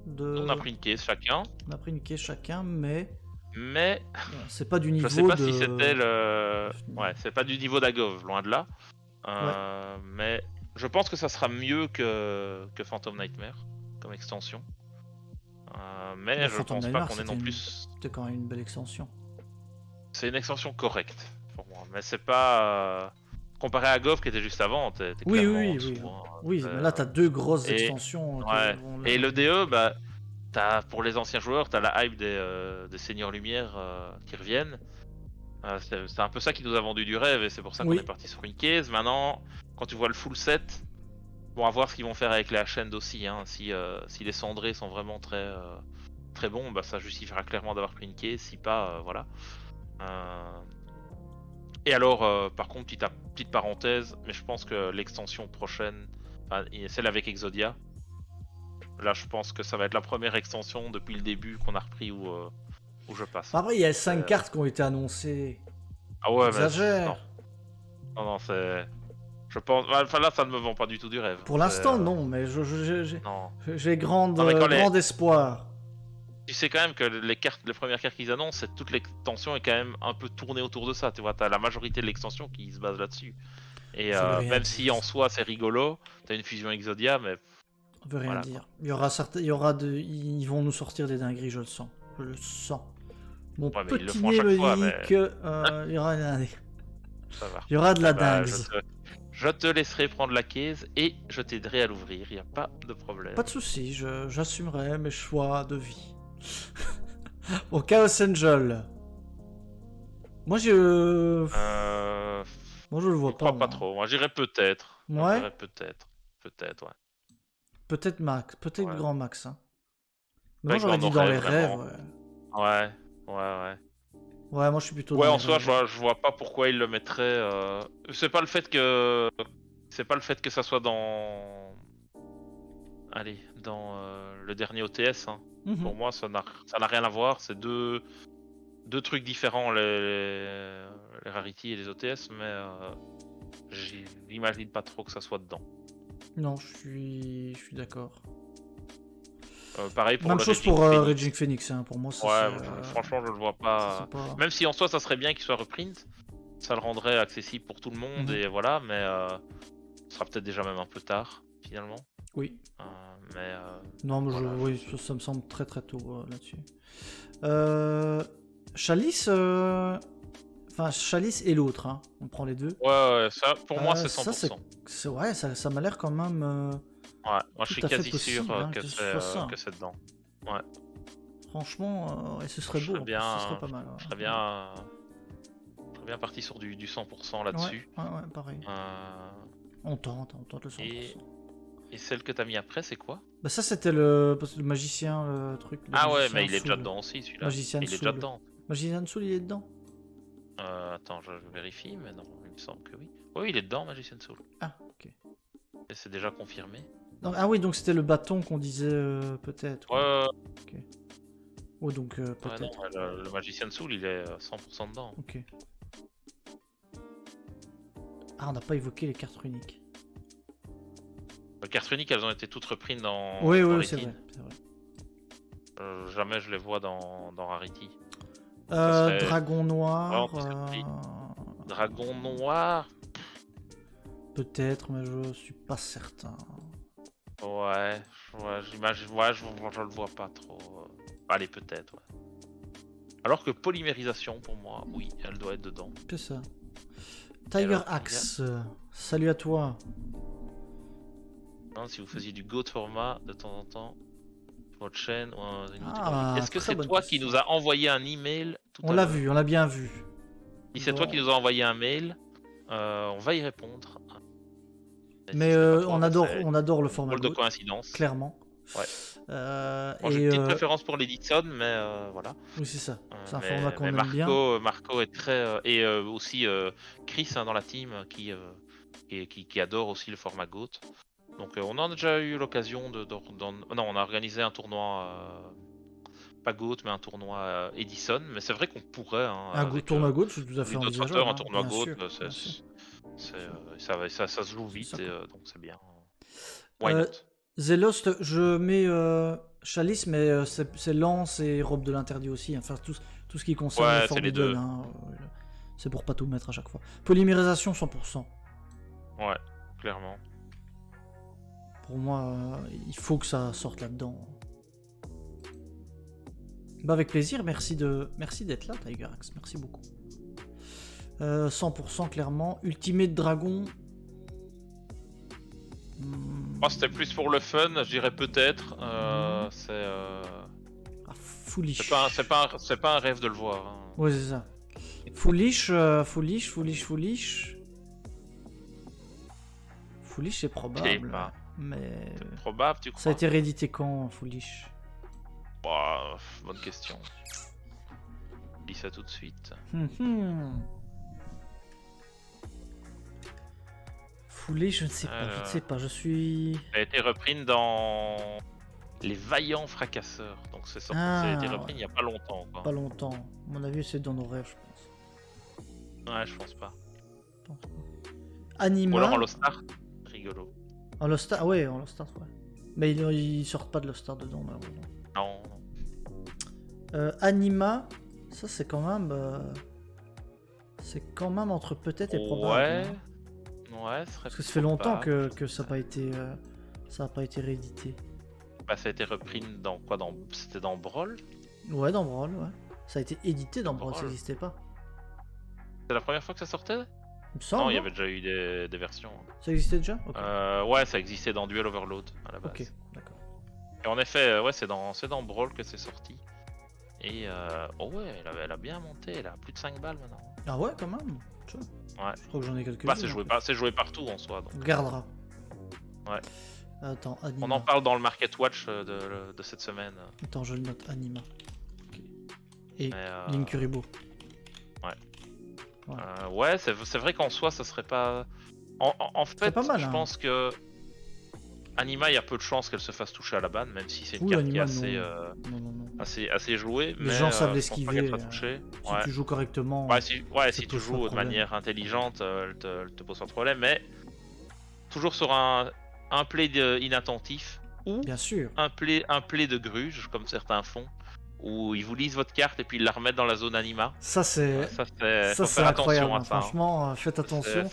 de... on a pris une caisse chacun, On a pris une caisse chacun, mais mais c'est pas du je sais niveau pas de... si c'était le. de- Ouais, c'est pas du niveau d'Agov, loin de là. Ouais, Mais je pense que ça sera mieux que Phantom Nightmare comme extension. le Mais je Phantom pense pas Nightmare, qu'on ait non plus. c'était quand même une belle extension. C'est une extension correcte pour moi, mais c'est pas. Comparé à Gov qui était juste avant, t'es Oui, clairement en oui, dessous. oui. Hein. Oui, mais là, t'as deux grosses Et extensions qui ouais. vont... Et le DE, bah, pour les anciens joueurs, t'as la hype des Seigneurs Lumière qui reviennent. C'est un peu ça qui nous a vendu du rêve et c'est pour ça qu'on est Oui, parti sur une case. Maintenant, quand tu vois le full set, bon, à voir ce qu'ils vont faire avec les Ascend aussi. Hein. Si les cendrés sont vraiment très bons, bah, ça justifiera clairement d'avoir pris une case. Si pas, voilà. Et alors, par contre, petite parenthèse, mais je pense que l'extension prochaine, celle avec Exodia, là je pense que ça va être la première extension depuis le début qu'on a repris où je passe. après, il y a 5 C'est- cartes qui ont été annoncées. Ah ouais, mais Exagère. non, c'est. Je pense. Enfin là, ça ne me vend pas du tout du rêve. Pour l'instant, non, mais Non. j'ai grand Non, mais quand grand espoir. tu sais quand même que les premières cartes qu'ils annoncent, toute l'extension est quand même un peu tournée autour de ça. Tu vois, t'as la majorité de l'extension qui se base là-dessus. Et Ça veut rien même dire. si en soi c'est rigolo, t'as une fusion Exodia, mais Ça veut rien voilà dire. quoi. Il y aura ils vont nous sortir des dingueries, je le sens. Je le sens. Mon Ouais, mais ils le petit font à nez chaque me fois, dit mais que il y aura ça va. il y aura de la Bah, dingue. je te laisserai prendre la case et je t'aiderai à l'ouvrir. Il n'y a pas de problème. Pas de soucis, j'assumerai mes choix de vie. Au Chaos Angel. Moi je moi je le vois Je crois pas pas moi. trop. Moi, j'irais peut-être. Moi, Ouais. j'irais peut-être. Peut-être, ouais. Peut-être max, peut-être Ouais. grand max. Hein. Mais moi Avec j'aurais dit dans les vraiment. rêves. Ouais, ouais. Ouais, moi je suis plutôt Ouais, dans en les soi, rêves. je vois pas pourquoi ils le mettraient. C'est pas le fait que. C'est pas le fait que ça soit dans. Allez, dans le dernier OTS. Hein. Mhm. Pour moi, ça n'a rien à voir. C'est deux trucs différents, les Rarity et les OTS, mais j'imagine pas trop que ça soit dedans. Non, je suis d'accord. Pareil pour Même le chose Raging pour Phoenix. Raging Phoenix, hein. Pour moi, ça Ouais, c'est. franchement, je le vois C'est pas. pas. Même si en soi, ça serait bien qu'il soit reprint, ça le rendrait accessible pour tout le monde, Mhm. et voilà, mais ce sera peut-être déjà même un peu tard, finalement. Oui. Mais. Non, mais voilà, oui, ça me semble très très tôt là-dessus. Chalice. Enfin, Chalice et l'autre, hein. On prend les deux. Ouais, ça, pour moi, c'est Ça, 100%. ouais, ça m'a l'air quand même. Ouais, moi, je suis tout à fait quasi sûr possible, hein, que que ce soit ça. c'est dedans. Ouais. Franchement, et ce serait beau, Je serais bien, ce serait pas mal. Ouais. je serais bien parti sur du 100% là-dessus. Ouais, pareil. On tente le 100%. Et celle que t'as mis après, c'est quoi? Bah ça c'était le magicien, le truc. Ah ouais, mais il est déjà dedans aussi, celui-là. Magicien Il est Soul. déjà dedans. Magicien Soul, il est dedans. Attends, je vérifie, mais non, il me semble que oui. Oui, il est dedans, Magician Soul. Ah, ok. Et c'est déjà confirmé. Non, ah oui, donc c'était le bâton qu'on disait peut-être. Ouais, Ok. Oh, donc ouais, peut-être. non, le Magician Soul, il est 100% dedans. Ok. Ah, on n'a pas évoqué les cartes runiques. Les cartes uniques, elles ont été toutes reprises dans Oui, Rarity. c'est vrai. Jamais je les vois dans Rarity. Dragon noir. Dragon noir. Peut-être, mais je suis pas certain. Ouais, j'imagine, je le vois pas trop. Allez, peut-être, ouais. Alors que polymérisation, pour moi, oui, elle doit être dedans. Que ça. Et Tiger alors, Axe, salut à toi. hein, si vous faisiez du Go de format de temps en temps, sur votre chaîne, ou une Ah, Est-ce que très c'est bonne toi qui question. nous a envoyé un email tout On à l'a l'heure? vu, on l'a bien vu. Si c'est toi qui nous a envoyé un mail, on va y répondre. Et Mais si ce n'est pas toi, on bah, adore, c'est on adore le une format drôle de GOAT, coïncidence. clairement. Ouais. Moi, j'ai Et une petite préférence pour l'Edison, mais voilà. oui, c'est ça. C'est un format qu'on Mais aime bien. Marco est très et aussi Chris hein, dans la team qui adore aussi le format GOAT. Donc on en a déjà eu l'occasion non, on a organisé un tournoi pas GOAT mais un tournoi Edison, mais c'est vrai qu'on pourrait hein, Un avec tournoi GOAT, c'est tout à fait les d'autres envisageable, auteurs un hein, tournoi bien GOAT, sûr. Bien sûr. ça se joue C'est vite ça, et quoi. donc c'est bien. Why not? Zelost, je mets Chalice, mais c'est Lance et Robe de l'Interdit aussi. Enfin, tout ce qui concerne Ouais, les c'est les deux. Forbidden. Hein, c'est pour pas tout mettre à chaque fois. Polymérisation 100%. Ouais, clairement. Pour moi, il faut que ça sorte là-dedans. Bah avec plaisir, merci d'être là, Tiger Axe. Merci beaucoup. 100% clairement. Ultimate Dragon. Oh, c'était plus pour le fun, je dirais peut-être. C'est Foolish. c'est pas un rêve de le voir. Hein. Ouais, c'est ça. Foolish. Foolish, c'est probable. Pas. Mais. Probable, tu crois? Ça a été réédité quand, Foolish? Bah, bonne question. Je dis ça tout de suite. Foolish, je ne sais pas, je suis. Ça a été repris dans Les Vaillants Fracasseurs. Donc c'est sorti, ça a été repris il n'y a pas longtemps. Quoi. Pas longtemps. À mon avis, c'est dans nos rêves, je pense. Ouais, je pense pas. Anima. Ou alors en Lost Art, rigolo. En Lost Art, ouais, en Lost Art, ouais. Mais ils sortent pas de Lost Art dedans, malheureusement. Non. Anima, ça c'est quand même. C'est quand même entre peut-être et probable. Ouais. Hein. Ouais, ce serait parce que ça fait longtemps que ça n'a pas été. Ça a pas été réédité. Bah, ça a été repris dans quoi C'était dans Brawl? Ouais, dans Brawl, ouais. Ça a été édité dans Brawl, ça n'existait pas. C'est la première fois que ça sortait? Il me semble. Non, il y avait déjà eu des versions. Ça existait déjà? Okay. Ouais, ça existait dans Duel Overload à la base. Ok, d'accord. Et en effet, ouais, c'est dans Brawl que c'est sorti. Et oh ouais, elle a bien monté, elle a plus de 5 balles maintenant. Ah ouais, quand même. Tu vois. Ouais. Je crois que j'en ai quelques-unes. Bah, c'est joué partout en soi. Donc. On regardera. Ouais. Attends, Anima. On en parle dans le Market Watch de cette semaine. Attends, je le note, Anima. Okay. Et Linkuribo. Ouais, c'est vrai qu'en soi, ça serait pas... En fait, pas mal, je hein. pense que Anima, il y a peu de chances qu'elle se fasse toucher à la banne, même si c'est une carte Anima, qui est assez jouée. Les gens savent l'esquiver. Si tu joues correctement. Si tu joues de manière intelligente, elle te pose pas de problème, mais toujours sur un play inattentif ou bien sûr. un play de gruge, comme certains font, où ils vous lisent votre carte et puis ils la remettent dans la zone Anima. Ça c'est incroyable. Hein, franchement, faites attention.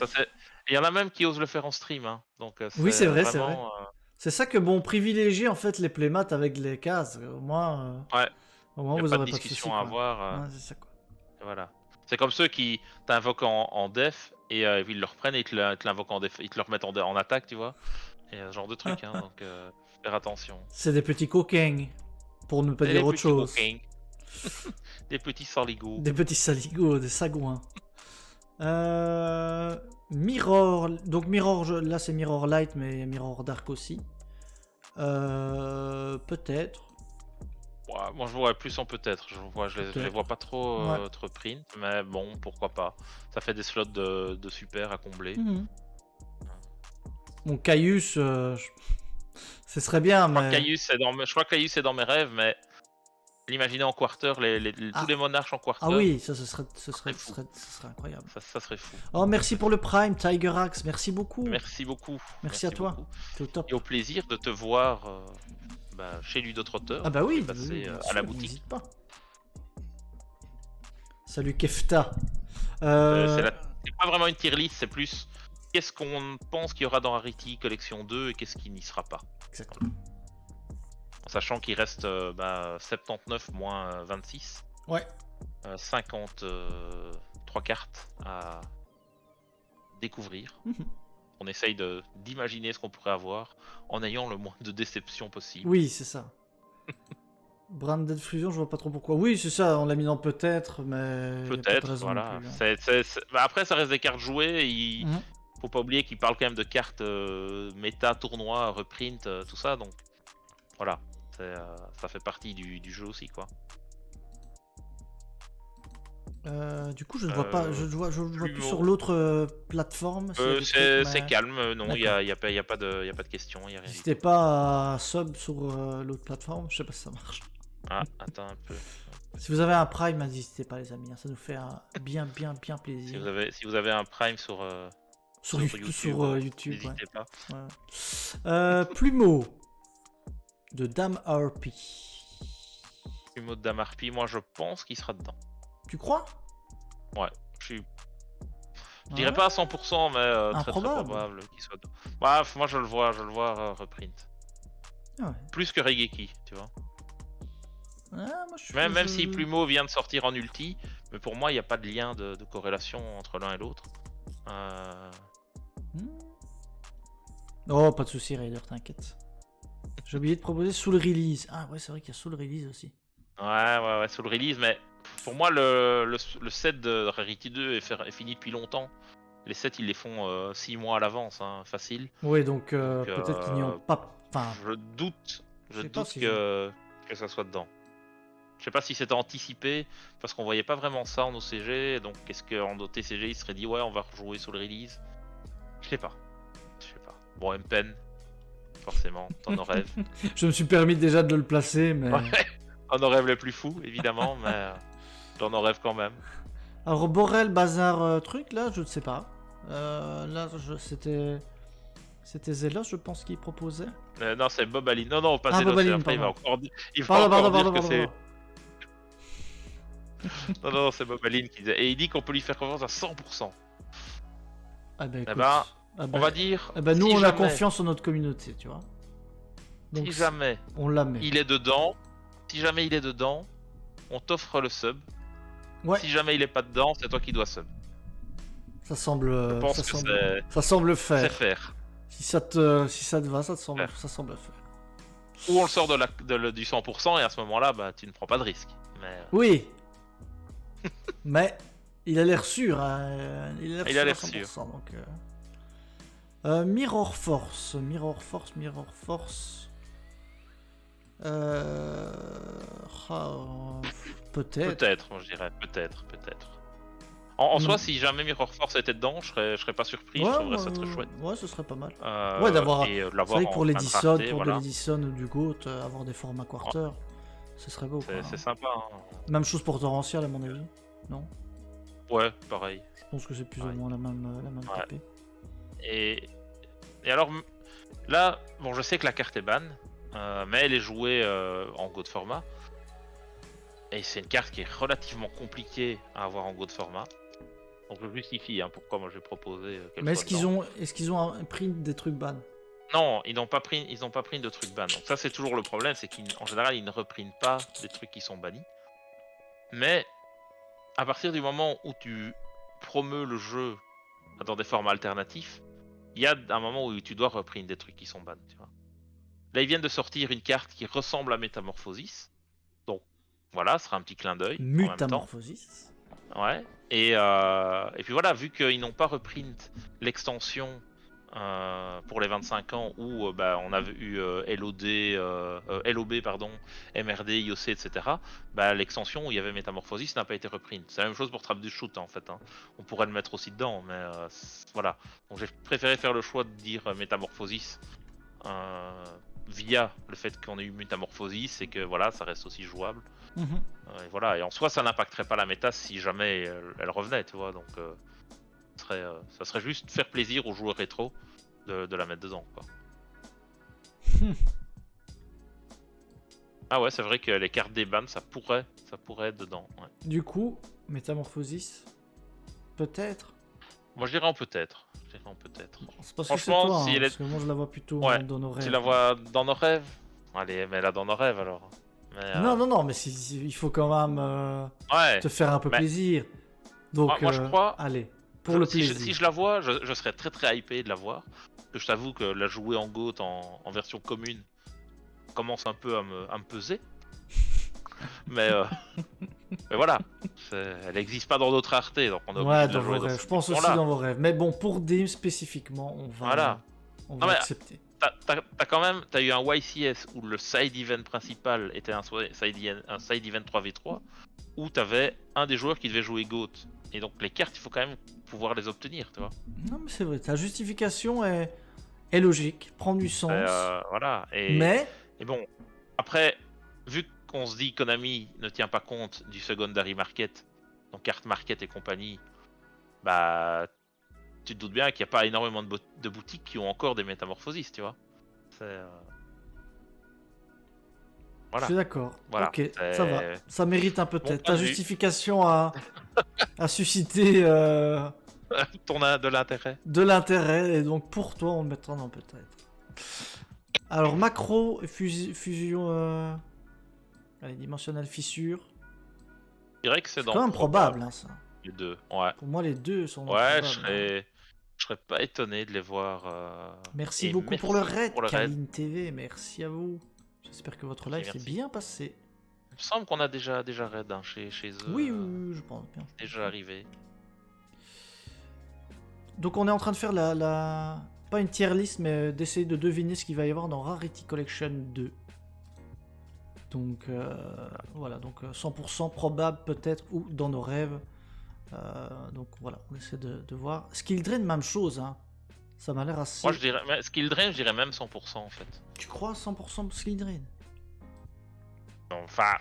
Il y en a même qui osent le faire en stream. Hein. Donc, oui, c'est vrai, vraiment, c'est vrai. C'est ça que privilégier en fait les playmats avec les cases. Au moins, vous pas aurez de discussion à avoir. Ouais, c'est ça, quoi. Voilà. C'est comme ceux qui t'invoquent en def et ils le reprennent et ils te l'invoquent en def, ils te le remettent en attaque, tu vois. Et ce genre de truc, hein, donc faire attention. C'est des petits coquins, pour ne pas dire autre chose. Des petits saligots. Des petits saligots, des sagouins. Mirror, donc Mirror, là c'est Mirror Light, mais Mirror Dark aussi. Peut-être. Ouais, moi je vois plus en peut-être. Je les vois pas trop print, mais bon, pourquoi pas. Ça fait des slots de super à combler. Mon Caius, ce serait bien, mais. Je crois que Caius est dans mes rêves, mais l'imaginer en quarter, tous les monarches en quarter. Ah oui, ce serait incroyable. Ça serait fou. Oh, merci pour le Prime, Tiger Axe, merci beaucoup. Merci beaucoup. Merci à toi. C'est top. Et au plaisir de te voir chez Ludotrotter. Ah bah oui, passer à la boutique. N'hésite pas. Salut Kefta. C'est pas vraiment une tier list, c'est plus qu'est-ce qu'on pense qu'il y aura dans Rarity Collection 2 et qu'est-ce qui n'y sera pas. Exactement. En sachant qu'il reste 79 moins 26, Ouais. 53 cartes à découvrir. On essaye d'imaginer ce qu'on pourrait avoir en ayant le moins de déception possible. Oui, c'est ça. Branded Fusion, je vois pas trop pourquoi. Oui, c'est ça, on l'a mis dans peut-être, mais. Y a pas de Peut-être, raison non voilà. plus, hein. Bah, après, ça reste des cartes jouées. Mhm. Faut pas oublier qu'il parle quand même de cartes méta, tournoi, reprint, tout ça. Donc voilà, ça fait partie du jeu aussi, quoi. Du coup, je ne vois pas, je vois plus Plumeau. sur l'autre plateforme. s'il y a des trucs, C'est mais calme, non, il y D'accord. a pas de question, il y a rien du N'hésitez tout. pas à sub sur l'autre plateforme, je sais pas si ça marche. Ah, attends un peu. Si vous avez un Prime, n'hésitez pas les amis, hein, ça nous fait un bien plaisir. Si vous avez un Prime sur YouTube, sur YouTube, ouais. n'hésitez pas. Plumeau de Dame RP. Plumeau de Damarpi, moi je pense qu'il sera dedans. Tu crois? Je dirais pas à 100%, mais très Improbable. probable qu'il soit dedans. Bref, moi je le vois reprint. Ah ouais. Plus que Regeki, tu vois. Ah, moi, Même si Plumeau vient de sortir en ulti, mais pour moi il n'y a pas de lien de corrélation entre l'un et l'autre. Oh, pas de soucis, Raider, t'inquiète. J'ai oublié de proposer Soul Release. Ah ouais, c'est vrai qu'il y a Soul Release aussi. Ouais, sous le release, mais pour moi le set de Rarity 2 est fini depuis longtemps. Les sets ils les font 6 mois à l'avance, hein, facile. Ouais, donc peut-être qu'ils n'y ont pas. Enfin, Je doute sais pas si que ça soit dedans. Je sais pas si c'était anticipé, parce qu'on voyait pas vraiment ça en OCG, donc est-ce qu'en OTCG il serait dit ouais on va rejouer sur le release? Je sais pas. Bon, M-Pen, forcément, t'en rêves. je me suis permis déjà de le placer, mais. Ouais, t'en rêves les plus fous, évidemment, mais j'en en rêve quand même. Alors, Borel, Bazar, truc, là, je ne sais pas. Là, c'était. C'était Zelos, je pense, qui proposait. Non, c'est Bob Aline. Non, pas Ah, Zelos, Bob Aline, après il va pardon. encore, il va encore dire que Pardon. c'est... Non, c'est Bob Aline qui disait... Et il dit qu'on peut lui faire confiance à 100%. Ah bah écoute. Eh ben, Ah on va dire... nous, si on a jamais- confiance en notre communauté, tu vois. Donc, Si jamais on la met. il est dedans, on t'offre le sub. Ouais, Si jamais il est pas dedans, c'est toi qui dois sub. ça semble. Je pense ça que semble... ça semble c'est faire. faire. Si ça te va, ça semble faire. Ou on le sort du 100% et à ce moment-là, bah, tu ne prends pas de risque. Mais... Oui. Mais il a l'air sûr. Hein. Il a l'air sûr. À 100%, sûr. Donc, Mirror Force. Peut-être. Peut-être, moi je dirais. Peut-être. En soi, si jamais Mirror Force était dedans, je serais pas surpris. Je trouverais ça très chouette. Ouais, ce serait pas mal. Ouais, d'avoir. Et C'est l'avoir vrai que pour en l'Edison, rareté, pour voilà. de l'Edison ou du GOAT, avoir des formats quarter, ce serait beau. C'est sympa. Hein. Même chose pour Torrential, à mon avis. Non? Ouais, pareil. Je pense que c'est plus ou moins la même TP. Et alors, là, bon, je sais que la carte est ban, mais elle est jouée en Go de format. Et c'est une carte qui est relativement compliquée à avoir en Go de format. Donc je justifie pourquoi moi j'ai proposé qu'elle Mais soit dedans. est-ce qu'ils ont pris des trucs ban? Non, ils n'ont pas pris de trucs ban. Donc ça c'est toujours le problème, c'est qu'en général ils ne reprintent pas des trucs qui sont bannis. Mais à partir du moment où tu promeus le jeu dans des formats alternatifs, il y a un moment où tu dois reprendre des trucs qui sont ban, tu vois. Là ils viennent de sortir une carte qui ressemble à Métamorphosis. Donc voilà, ce sera un petit clin d'œil. Mutamorphosis. Ouais. Et puis voilà, vu qu'ils n'ont pas reprint l'extension pour les 25 ans où on avait eu LOB, pardon, MRD, IOC, etc. L'extension où il y avait Métamorphosis n'a pas été reprint. C'est la même chose pour Trap du Shoot en fait. Hein. On pourrait le mettre aussi dedans, mais voilà. Donc j'ai préféré faire le choix de dire Métamorphosis via le fait qu'on ait eu Métamorphosis et que voilà, ça reste aussi jouable. Et voilà, et en soi ça n'impacterait pas la méta si jamais elle revenait, tu vois, donc ça serait juste faire plaisir aux joueurs rétro de la mettre dedans, quoi. Ah ouais, c'est vrai que les cartes des bans ça pourrait être dedans, ouais. Du coup, Métamorphosis, peut-être. Moi je dirais en peut-être. Je dirais en peut-être. C'est parce que c'est Franchement, toi, si hein, elle parce est... que moi je la vois plutôt Ouais, dans nos tu rêves. la vois dans nos rêves. Allez, mets-la dans nos rêves alors. Mais, Non, non, non, mais il faut quand même ouais, te faire un peu mais plaisir. moi, Donc, moi, je crois, allez, pour le si plaisir. je la vois, je serais très très hypé de la voir. Parce que je t'avoue que la jouer en GOAT en version commune commence un peu à me peser. Mais, mais voilà, elle n'existe pas dans d'autres raretés, donc on est obligé Ouais, de la dans vos jouer dans rêves. cette Je pense aussi version-là. dans vos rêves. Mais bon, pour Dim spécifiquement, Voilà. on Non va mais accepter. t'as quand même eu un YCS où le side event principal était un side event 3v3 où t'avais un des joueurs qui devait jouer GOAT. Et donc les cartes, il faut quand même pouvoir les obtenir, tu vois. Non, mais c'est vrai, ta justification est logique, prend du sens. Voilà. Mais, Et bon, après, vu qu'on se dit Konami ne tient pas compte du secondary market, donc carte market et compagnie, bah tu te doutes bien qu'il n'y a pas énormément de boutiques qui ont encore des métamorphoses, tu vois. C'est je voilà, suis d'accord. voilà. Ok, ça va. C'est Ça mérite un peu mon peut-être. point Ta de vue. justification a suscité Ton a de l'intérêt. de l'intérêt. Et donc, pour toi, on le mettra dans peut-être. Alors, macro, fusion allez, dimensionnelle fissure. Je dirais que c'est C'est dans quand même probable, probable, hein, ça. les deux. Ouais. Pour moi, les deux sont dans Ouais, probable, hein. je serais pas étonné de les voir. Merci Et beaucoup pour le merci raid, pour le raid. Kaline TV. Merci à vous. J'espère que votre Merci, live s'est merci. bien passé. Il me semble qu'on a déjà raid hein, chez eux. Oui, oui, oui, je pense bien. Déjà arrivé. Donc, on est en train de faire pas une tier list, mais d'essayer de deviner ce qu'il va y avoir dans Rarity Collection 2. Donc, voilà. Donc, 100% probable, peut-être, ou dans nos rêves. Donc, voilà. On essaie de voir. Skill Drain, même chose, hein. Ça m'a l'air assez. Moi, je dirais, Skill Drain, je dirais même 100% en fait. Tu crois 100% Skill Drain? Enfin,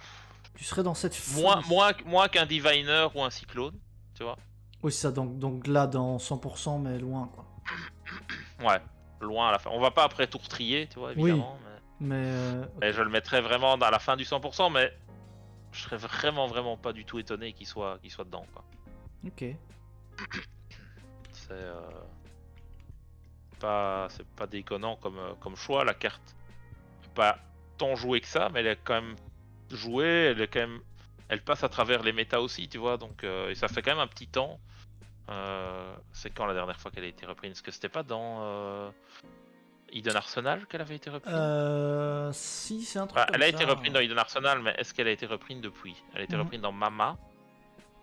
Tu serais dans cette moins qu'un Diviner ou un Cyclone, tu vois. Oui, ça, donc là, dans 100%, mais loin, quoi. Ouais, loin à la fin. On va pas après tout retrier, tu vois, évidemment. Mais je le mettrais vraiment à la fin du 100%, mais je serais vraiment pas du tout étonné qu'il soit dedans, quoi. Ok. C'est pas déconnant comme choix, la carte. Pas tant jouée que ça, mais elle est quand même jouée, elle passe à travers les méta aussi, tu vois, donc et ça fait quand même un petit temps. C'est quand la dernière fois qu'elle a été reprise? Parce que c'était pas dans Hidden Arsenal qu'elle avait été reprise? Si, c'est un truc Bah, comme elle a ça. été reprise dans Hidden Arsenal, mais est-ce qu'elle a été reprise depuis? Elle a été reprise dans Mama.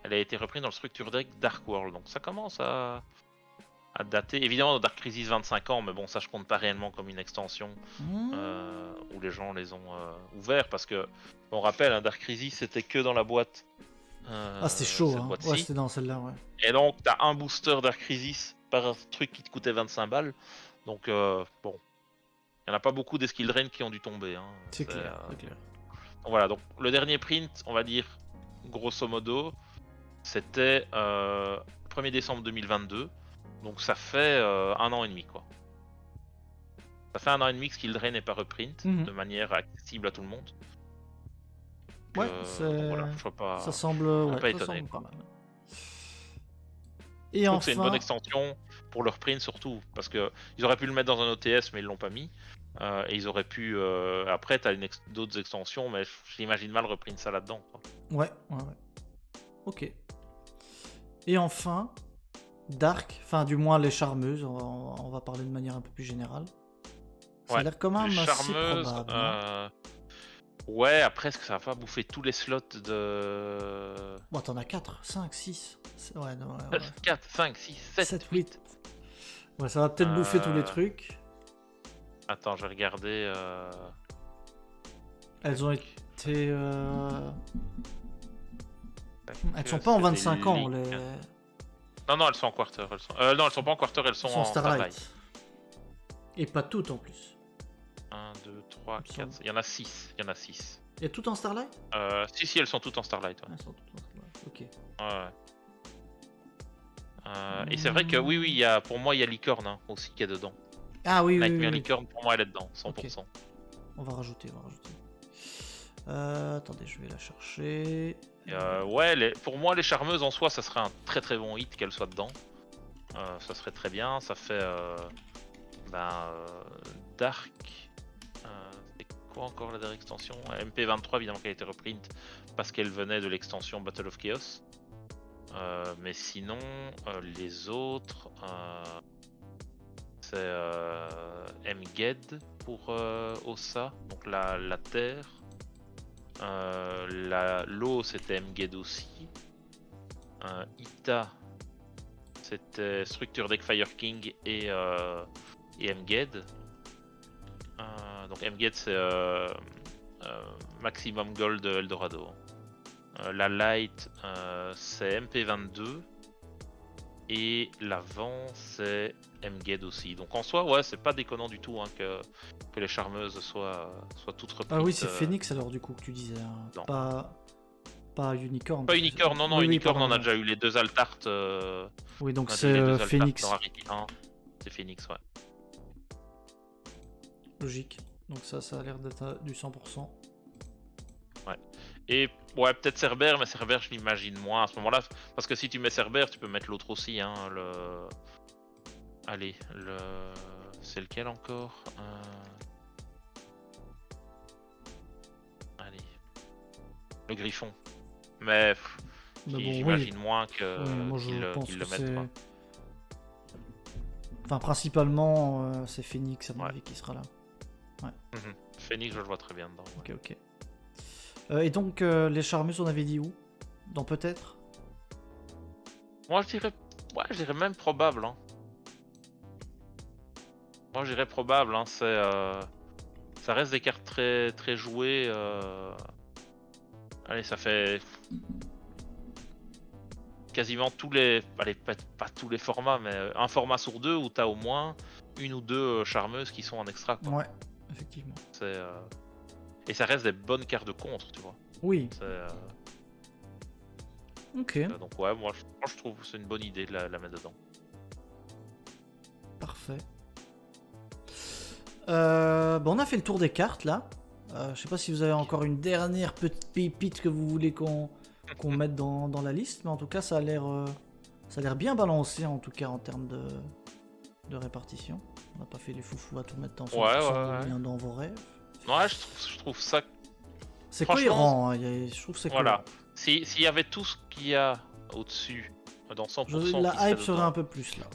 Elle a été reprise dans le Structure Deck Dark World. Donc ça commence à dater. Évidemment, dans Dark Crisis 25 ans, mais bon, ça je compte pas réellement comme une extension où les gens les ont ouverts. Parce que, on rappelle, Dark Crisis c'était que dans la boîte. Ah, c'était chaud, cette hein. boîte-ci. Ouais, c'était dans celle-là, ouais. Et donc, t'as un booster Dark Crisis par truc qui te coûtait 25 balles. Donc, bon. Il n'y en a pas beaucoup des skill drain qui ont dû tomber. Hein. C'est clair, c'est clair. Donc, voilà, donc le dernier print, on va dire, grosso modo, c'était 1er décembre 2022. Donc ça fait 1 an et demi, quoi. Ça fait 1 an et demi que skill drain n'est pas reprint de manière accessible à tout le monde. Ouais, donc voilà, je vois pas. Ça semble, pas ça étonné, semble quoi. pas mal. Et je trouve enfin, que c'est une bonne extension pour leur print surtout, parce que ils auraient pu le mettre dans un OTS mais ils l'ont pas mis. Et ils auraient pu. Après, t'as d'autres extensions, mais j'imagine mal reprint ça là-dedans. Quoi. Ouais. Ok. Et enfin, Dark, enfin du moins les charmeuses, on va parler de manière un peu plus générale. Ça a l'air quand même assez probable. Hein. Ouais, après, est-ce que ça va pas bouffer tous les slots de. Bon, t'en as 4, 5, 6. Ouais, non, 4, 5, 6, 7, 8. Ouais, ça va peut-être bouffer tous les trucs. Attends, je vais regarder. Elles ont été. Elles sont pas en 25 ans, les. Non, elles sont en quarter. Non, elles sont pas en quarter, elles sont en Starlight. Et pas toutes en plus. 1, 2, 3, 4. Il y en a 6. Il y a toutes en Starlight? Si, elles sont toutes en Starlight. Ouais. Elles sont toutes en Starlight, ok. Ouais. Et c'est vrai que oui, pour moi, il y a Licorne hein, aussi qui est dedans. Ah oui, Nightmare Licorne, pour moi, elle est dedans, 100%. Okay. On va rajouter. Attendez, je vais la chercher. Ouais, pour moi, les charmeuses en soi, ça serait un très bon hit qu'elles soient dedans. ça serait très bien. Ça fait Dark. C'est quoi encore la dernière extension? MP23 évidemment qui a été reprint parce qu'elle venait de l'extension Battle of Chaos. Mais sinon, les autres, c'est Mged pour Ossa, donc la terre. L'eau c'était Mged aussi. Ita c'était Structure Deck Fire King et Mged. Donc Mged c'est Maximum Gold Eldorado. La light c'est MP22 et l'avant c'est Mged aussi. Donc en soi ouais c'est pas déconnant du tout hein, que les charmeuses soient toutes reprises. Ah oui c'est Phoenix alors du coup que tu disais, hein. Non. Pas Unicorn. Pas Unicorn, non, Oui, Unicorn pardon, on a déjà eu les deux Altart. Oui donc on a déjà eu les c'est deux Altart Phoenix. dans Rarity 1. C'est Phoenix ouais. Logique. Donc ça a l'air d'être du 100%. Ouais. Et ouais, peut-être Cerber, mais Cerber, je l'imagine moins à ce moment-là. Parce que si tu mets Cerber, tu peux mettre l'autre aussi. Hein, Allez, c'est lequel encore Allez. Le Griffon. Mais Mais bon, j'imagine moins que moi je pense qu'ils que le mettent. Quoi. Enfin, principalement, c'est Phoenix à mon Ouais. avis qui sera là. Phoenix, je le vois très bien dedans. Ok, ok. Et donc, les charmeuses, on avait dit où? Dans peut-être? Moi, je dirais même probable. Hein. Moi, je dirais probable. Hein. Ça reste des cartes très, très jouées. Allez, ça fait quasiment tous les... Allez, pas tous les formats, mais un format sur deux où t'as au moins une ou deux charmeuses qui sont en extra. Quoi. Ouais, effectivement. Et ça reste des bonnes cartes de contre, tu vois. Oui. Ok. Donc ouais, moi je trouve que c'est une bonne idée de la mettre dedans. Parfait. Bon, on a fait le tour des cartes là. Je sais pas si vous avez encore une dernière petite pépite que vous voulez qu'on mette dans la liste, mais en tout cas ça a l'air bien balancé en tout cas en termes de répartition. On n'a pas fait les foufous à tout mettre dans 100% bien dans vos rêves. Ouais, je trouve ça. C'est cohérent, hein, je trouve que c'est cohérent. Voilà. S'il y avait tout ce qu'il y a au-dessus dans 100%, la hype serait un peu plus là.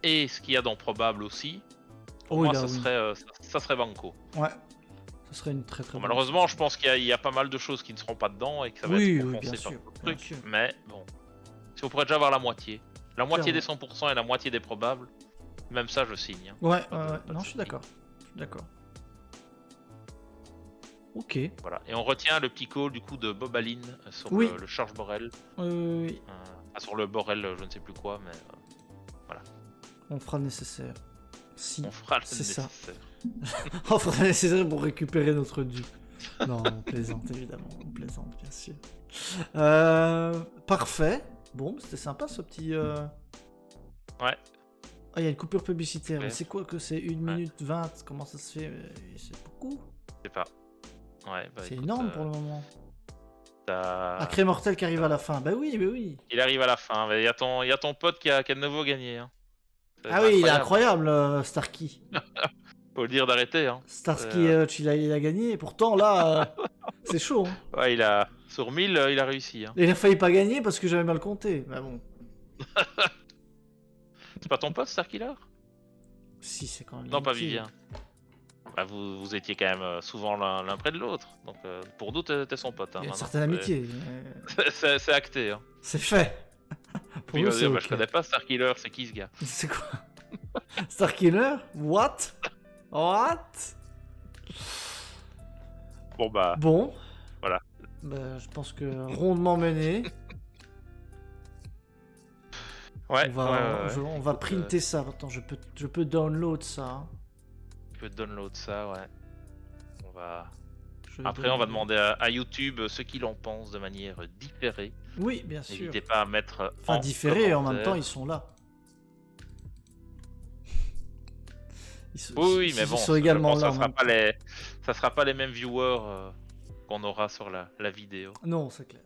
Et ce qu'il y a dans Probable aussi, pour moi ça serait banco. Ouais. Ça serait une très bonne malheureusement, je pense qu'il y a pas mal de choses qui ne seront pas dedans et que ça va être compensé par d'autres trucs. Mais bon, si on pourrait déjà avoir la moitié des 100% et la moitié des probables, même ça je signe. Hein. Ouais, non, je suis d'accord. Ok. Voilà. Et on retient le petit call du coup de Bob Allin sur le Charge Borel. Oui. Sur le Borel, je ne sais plus quoi, mais voilà. On fera le nécessaire. On fera le nécessaire. On fera le nécessaire pour récupérer notre dû. Non, on plaisante évidemment, on plaisante bien sûr. Parfait. Bon, c'était sympa ce petit. Ouais. Ah, il y a une coupure publicitaire. Mais c'est quoi que c'est 1 minute 20? Comment ça se fait? C'est beaucoup. Je sais pas. Ouais, c'est énorme pour le moment. Un Cré Mortel qui arrive à la fin. Bah oui. Il arrive à la fin. Il y a ton pote qui a de nouveau gagné. Hein. Ah oui, il est incroyable, Starkey. Faut le dire d'arrêter. Hein. Starkey, il a gagné. Et pourtant, là, c'est chaud. Hein. Ouais, sur 1000, il a réussi. Hein. Il a failli pas gagner parce que j'avais mal compté. Mais bon. C'est pas ton pote, Starkey là? Si, c'est quand même. Non, pas Vivien. Bah, vous étiez quand même souvent l'un près de l'autre. Donc pour nous, t'es son pote. Hein, il y a une certaine amitié. C'est acté. Hein. C'est fait. Puis nous, je connais pas Starkiller, c'est qui ce gars? C'est quoi? Starkiller? What? Bon. Voilà. Bah, je pense que rondement mené. Ouais. On va printer ça. Attends, je peux download ça. Hein. Tu peux download ça, ouais. Après, on va demander à YouTube ce qu'ils en pensent de manière différée. Oui, bien sûr. N'hésitez pas à mettre. Enfin, différé, en même temps, ils sont là. Oui, mais bon, ils sont également là. Ça sera pas les mêmes viewers qu'on aura sur la vidéo. Non, c'est clair.